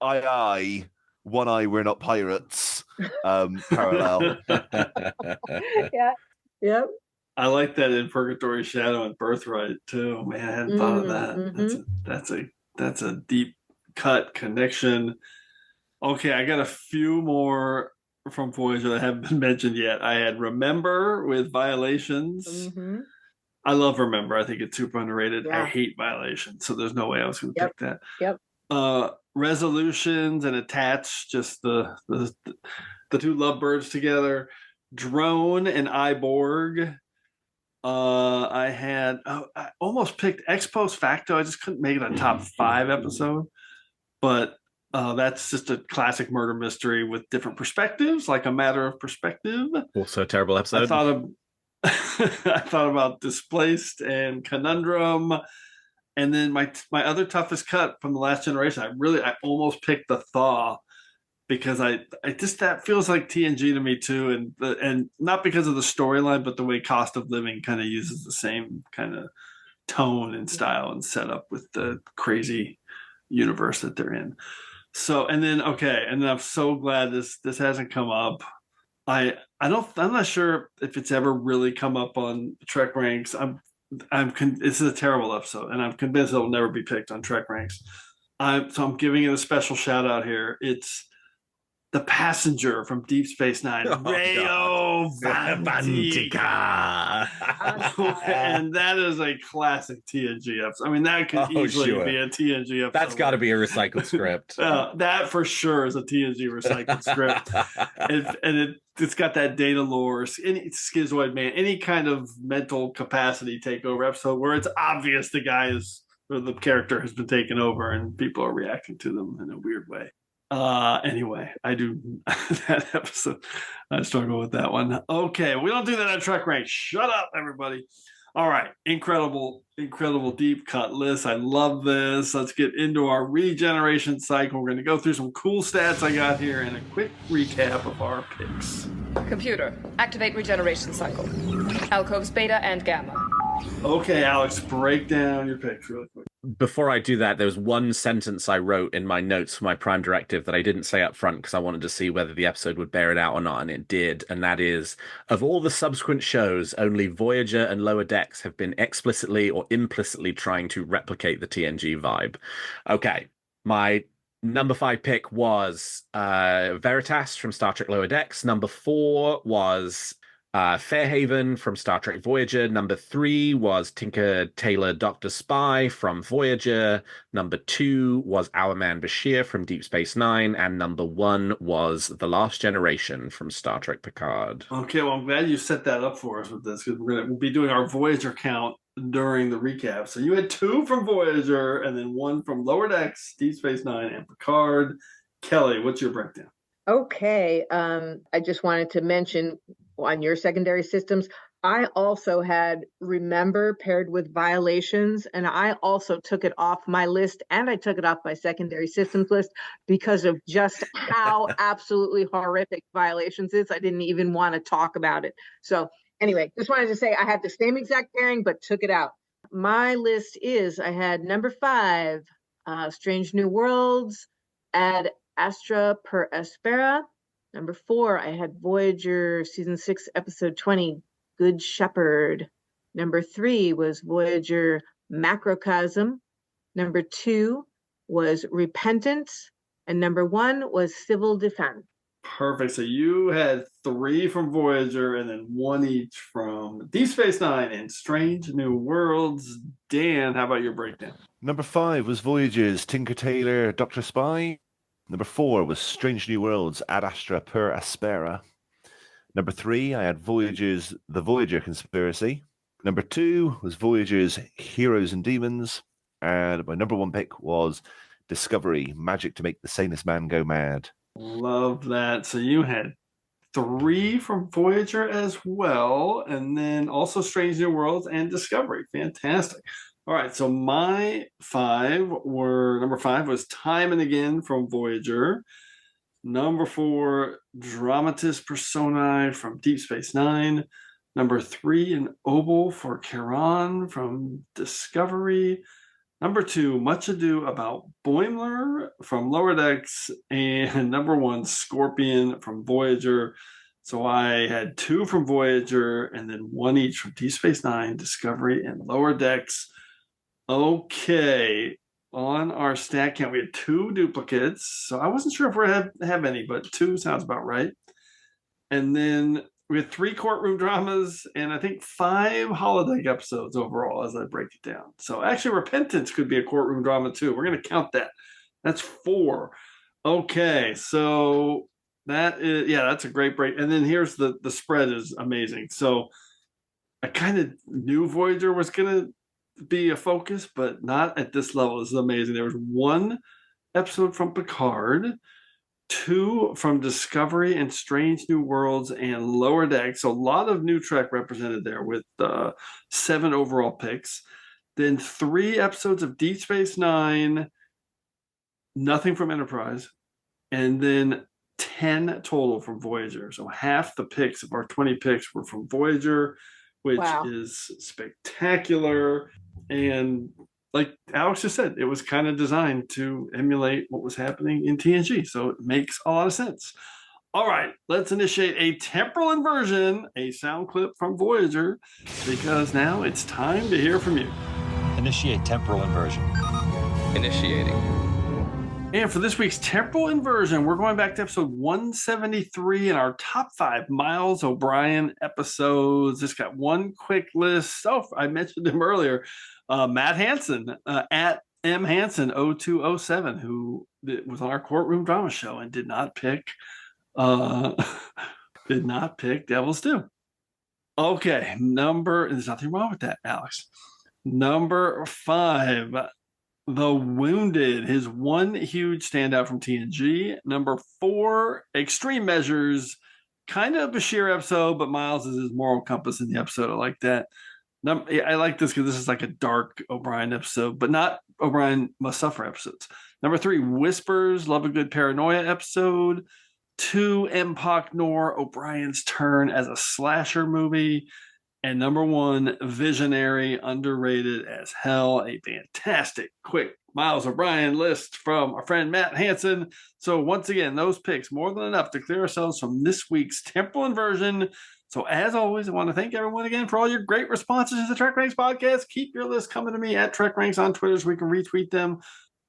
aye, one eye, we're not pirates parallel. Yep. I like that In Purgatory Shadow and Birthright too. Man, I hadn't thought of that. Mm-hmm. That's a deep cut connection. Okay, I got a few more from Voyager that haven't been mentioned yet. I had Remember with Violations. Mm-hmm. I love Remember. I think it's super underrated. Yeah. I hate Violations, so there's no way I was going to pick that. Yep. Resolutions and Attach, just the two lovebirds together. Drone and Iborg. I almost picked Ex Post Facto. I just couldn't make it a top 5 episode, but that's just a classic murder mystery with different perspectives, like A Matter of Perspective. Also a terrible episode. I thought about Displaced and Conundrum, and then my other toughest cut from The Last Generation. I almost picked The Thaw, because I just, that feels like TNG to me too, and not because of the storyline, but the way Cost of Living kind of uses the same kind of tone and style and setup with the crazy universe that they're in. So, and then I'm so glad this hasn't come up. I'm not sure if it's ever really come up on Trek Ranks. This is a terrible episode, and I'm convinced it will never be picked on Trek Ranks. So I'm giving it a special shout out here. It's The Passenger from Deep Space Nine, Rayo Vantica. And that is a classic TNG episode. I mean, that could easily be a TNG episode. That's got to be a recycled script. That for sure is a TNG recycled script. And it's got that data lore, any schizoid man, any kind of mental capacity takeover episode where it's obvious the character has been taken over and people are reacting to them in a weird way. Anyway, I do that episode. I struggle with that one. Okay, we don't do that on Trek Ranks. Shut up, everybody. All right, incredible deep cut list. I love this. Let's get into our regeneration cycle. We're going to go through some cool stats I got here and a quick recap of our picks. Computer, activate regeneration cycle. Alcoves beta and gamma. Okay, Alex, break down your picks really quick. before I do that, there was one sentence I wrote in my notes for my Prime Directive that I didn't say up front because I wanted to see whether the episode would bear it out or not, and it did. And that is, of all the subsequent shows, only Voyager and Lower Decks have been explicitly or implicitly trying to replicate the TNG vibe. Okay, my number 5 pick was Veritas from Star Trek Lower Decks. Number 4 was Fairhaven from Star Trek Voyager. Number 3 was Tinker Tailor Dr. Spy from Voyager. Number 2 was Our Man Bashir from Deep Space Nine. And number 1 was The Last Generation from Star Trek Picard. Okay, well, I'm glad you set that up for us with this, because we'll be doing our Voyager count during the recap. So you had 2 from Voyager and then 1 from Lower Decks, Deep Space Nine, and Picard. Kelly, what's your breakdown? Okay, I just wanted to mention on your secondary systems, I also had Remember paired with Violations, and I also took it off my list, and I took it off my secondary systems list because of just how absolutely horrific Violations is. I didn't even want to talk about it. So anyway, just wanted to say I had the same exact pairing, but took it out. My list is, I had number 5, Strange New Worlds, Ad Astra per Aspera. Number 4, I had Voyager season 6, episode 20, Good Shepherd. Number 3 was Voyager Macrocosm. Number 2 was Repentance. And number 1 was Civil Defense. Perfect. So you had 3 from Voyager and then 1 each from Deep Space Nine and Strange New Worlds. Dan, how about your breakdown? Number 5 was Voyager's Tinker Tailor Dr. Spy. Number 4 was Strange New Worlds, Ad Astra per Aspera. Number 3, I had Voyager's The Voyager Conspiracy. Number 2 was Voyager's Heroes and Demons. And my number 1 pick was Discovery, Magic to Make the Sanest Man Go Mad. Love that. So you had 3 from Voyager as well, and then also Strange New Worlds and Discovery. Fantastic. All right, so my 5 were, number 5 was Time and Again from Voyager. Number 4, Dramatis Personae from Deep Space Nine. Number 3, An Oboe for Charon from Discovery. Number 2, Much Ado About Boimler from Lower Decks. And number 1, Scorpion from Voyager. So I had 2 from Voyager and then 1 each from Deep Space Nine, Discovery, and Lower Decks. Okay, on our stat count, we had 2 duplicates. So I wasn't sure if we have any, but 2 sounds about right. And then we had 3 courtroom dramas and I think 5 holodeck episodes overall as I break it down. So actually, Repentance could be a courtroom drama too. We're going to count that. That's 4. Okay, so that is, yeah, that's a great break. And then here's the spread is amazing. So I kind of knew Voyager was going to be a focus, but not at this level. This is amazing. There was 1 episode from Picard, 2 from Discovery and Strange New Worlds and Lower Decks. So a lot of new Trek represented there with 7 overall picks. Then 3 episodes of Deep Space Nine, nothing from Enterprise, and then 10 total from Voyager. So half the picks of our 20 picks were from Voyager, which is spectacular. And like Alex just said, it was kind of designed to emulate what was happening in TNG. So it makes a lot of sense. All right, let's initiate a temporal inversion, a sound clip from Voyager, because now it's time to hear from you. Initiate temporal inversion. Initiating. And for this week's temporal inversion, we're going back to episode 173 in our top 5 Miles O'Brien episodes. Just got one quick list. Oh, I mentioned him earlier. Matt Hansen at M Hansen 0207, who was on our courtroom drama show and did not pick Devil's Due. Okay, there's nothing wrong with that, Alex. Number 5, The Wounded, his one huge standout from TNG. Number 4, Extreme Measures, kind of a Bashir episode, but Miles is his moral compass in the episode. I like that. I like this because this is like a dark O'Brien episode, but not O'Brien Must Suffer episodes. Number 3, Whispers, Love a Good Paranoia episode. 2, Empok Nor, O'Brien's turn as a slasher movie. And number one, visionary, underrated as hell. A fantastic, quick Miles O'Brien list from our friend Matt Hansen. So once again, those picks, more than enough to clear ourselves from this week's temporal inversion. So as always, I want to thank everyone again for all your great responses to the Trek Ranks podcast. Keep your list coming to me at TrekRanks on Twitter so we can retweet them.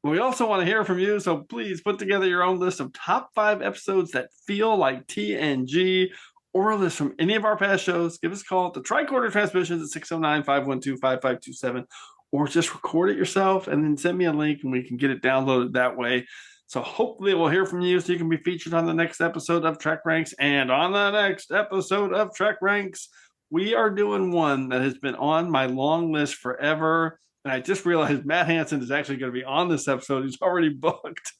We also want to hear from you, so please put together your own list of top 5 episodes that feel like TNG, or a list from any of our past shows. Give us a call at the Tricorder Transmissions at 609-512-5527, or just record it yourself and then send me a link and we can get it downloaded that way. So hopefully we'll hear from you so you can be featured on the next episode of Trek Ranks. And on the next episode of Trek Ranks, we are doing one that has been on my long list forever. And I just realized Matt Hansen is actually going to be on this episode. He's already booked.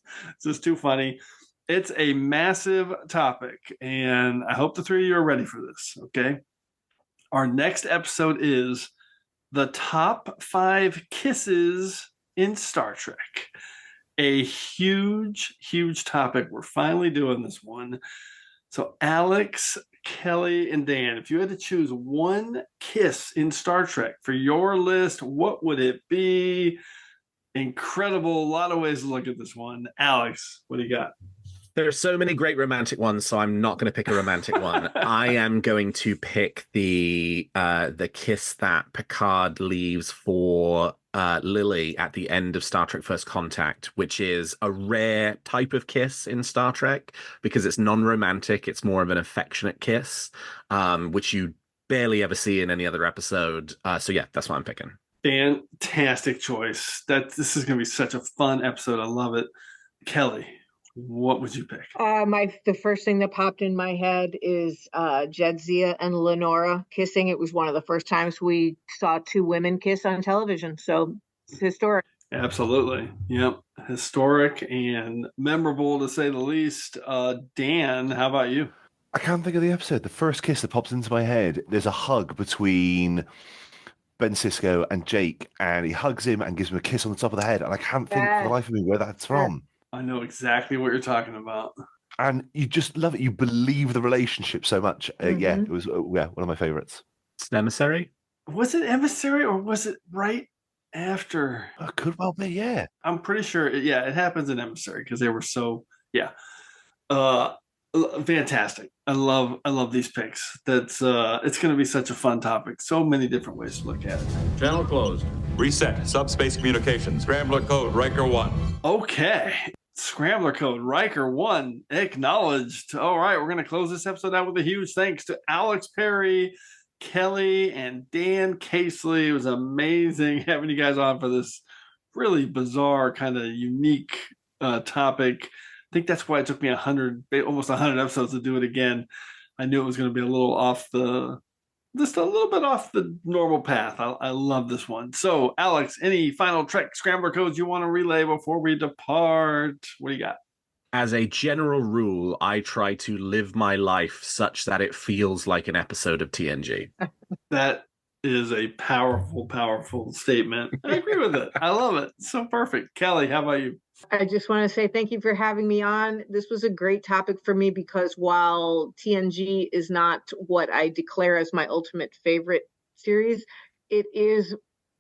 This is too funny. It's a massive topic, and I hope the three of you are ready for this, okay? Our next episode is the top 5 kisses in Star Trek. A huge, huge topic. We're finally doing this one. So Alex, Kelly, and Dan, if you had to choose one kiss in Star Trek for your list, what would it be? Incredible. A lot of ways to look at this one. Alex, what do you got? There are so many great romantic ones, so I'm not going to pick a romantic one. I am going to pick the kiss that Picard leaves for Lily at the end of Star Trek First Contact, which is a rare type of kiss in Star Trek because it's non-romantic. It's more of an affectionate kiss, which you barely ever see in any other episode. So yeah, that's what I'm picking. Fantastic choice. This is going to be such a fun episode. I love it. Kelly, what would you pick? The first thing that popped in my head is Jadzia and Lenora kissing. It was one of the first times we saw 2 women kiss on television, so it's historic. Absolutely. Yep. Historic and memorable, to say the least. Dan, how about you? I can't think of the episode. The first kiss that pops into my head, there's a hug between Ben Sisko and Jake, and he hugs him and gives him a kiss on the top of the head, and I can't think for the life of me where that's from. I know exactly what you're talking about. And you just love it. You believe the relationship so much. Yeah, it was one of my favorites. It's an Emissary? Was it Emissary or was it right after? It could well be, yeah. I'm pretty sure. It happens in Emissary because they were so, fantastic. I love these picks. It's going to be such a fun topic. So many different ways to look at it. Channel closed. Reset. Subspace communications. Scrambler code Riker 1. Okay. Scrambler code Riker 1 acknowledged. All right, we're going to close this episode out with a huge thanks to Alex Perry, Kelly, and Dan Caseley. It was amazing having you guys on for this really bizarre, kind of unique topic. I think that's why it took me almost 100 episodes to do it again. I knew it was going to be a little bit off the normal path. I love this one. So, Alex, any final Trek Scrambler codes you want to relay before we depart? What do you got? As a general rule, I try to live my life such that it feels like an episode of TNG. That is a powerful, powerful statement. I agree with it. I love it. So perfect. Kelly, how about you? I just want to say thank you for having me on. This was a great topic for me because while TNG is not what I declare as my ultimate favorite series, it is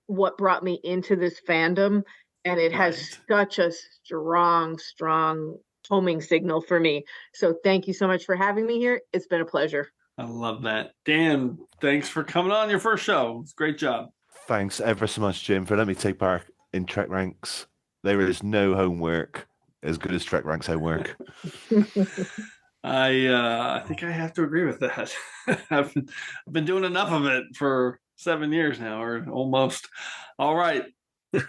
what brought me into this fandom, and it has such a strong homing signal for me. So thank you so much for having me here. It's been a pleasure. I love that. Dan, thanks for coming on your first show. It's a great job. Thanks ever so much, Jim, for letting me take part in Trek Ranks. There is no homework as good as Trek Ranks homework. I think I have to agree with that. I've been doing enough of it for 7 years now, or almost. All right.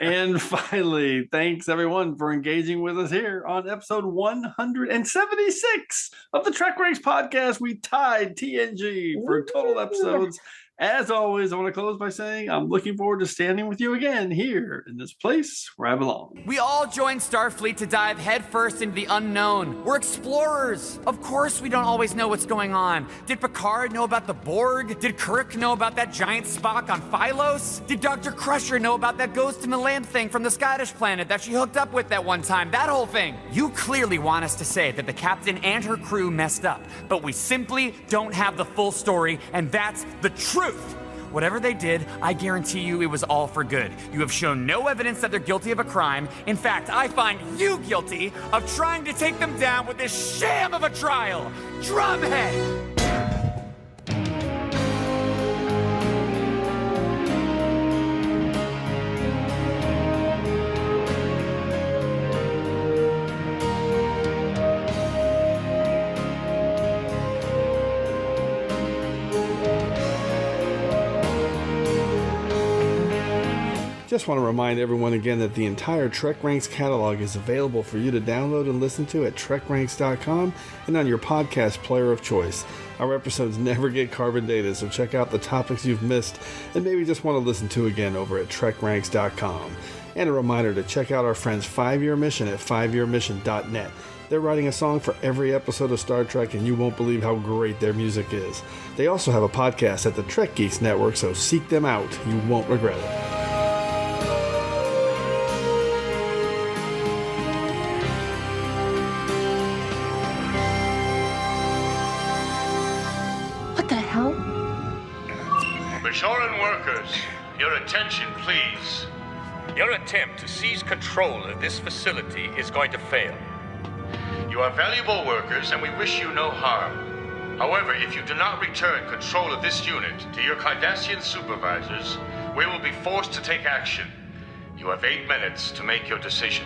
And finally, thanks everyone for engaging with us here on episode 176 of the Trek Ranks podcast. We tied TNG for total episodes. As always, I want to close by saying I'm looking forward to standing with you again here in this place where I belong. We all joined Starfleet to dive headfirst into the unknown. We're explorers. Of course, we don't always know what's going on. Did Picard know about the Borg? Did Kirk know about that giant Spock on Phylos? Did Dr. Crusher know about that ghost in the lamp thing from the Scottish planet that she hooked up with that one time? That whole thing. You clearly want us to say that the captain and her crew messed up, but we simply don't have the full story, and that's the truth. Whatever they did, I guarantee you it was all for good. You have shown no evidence that they're guilty of a crime. In fact, I find you guilty of trying to take them down with this sham of a trial. Drumhead! Just want to remind everyone again that the entire TrekRanks catalog is available for you to download and listen to at TrekRanks.com and on your podcast player of choice. Our episodes never get carbon dated, so check out the topics you've missed and maybe just want to listen to again over at TrekRanks.com. And a reminder to check out our friends 5-Year Mission at 5yearmission.net. They're writing a song for every episode of Star Trek, and you won't believe how great their music is. They also have a podcast at the Trek Geeks Network, so seek them out. You won't regret it. Bajoran workers, your attention, please. Your attempt to seize control of this facility is going to fail. You are valuable workers, and we wish you no harm. However, if you do not return control of this unit to your Cardassian supervisors, we will be forced to take action. You have 8 minutes to make your decision.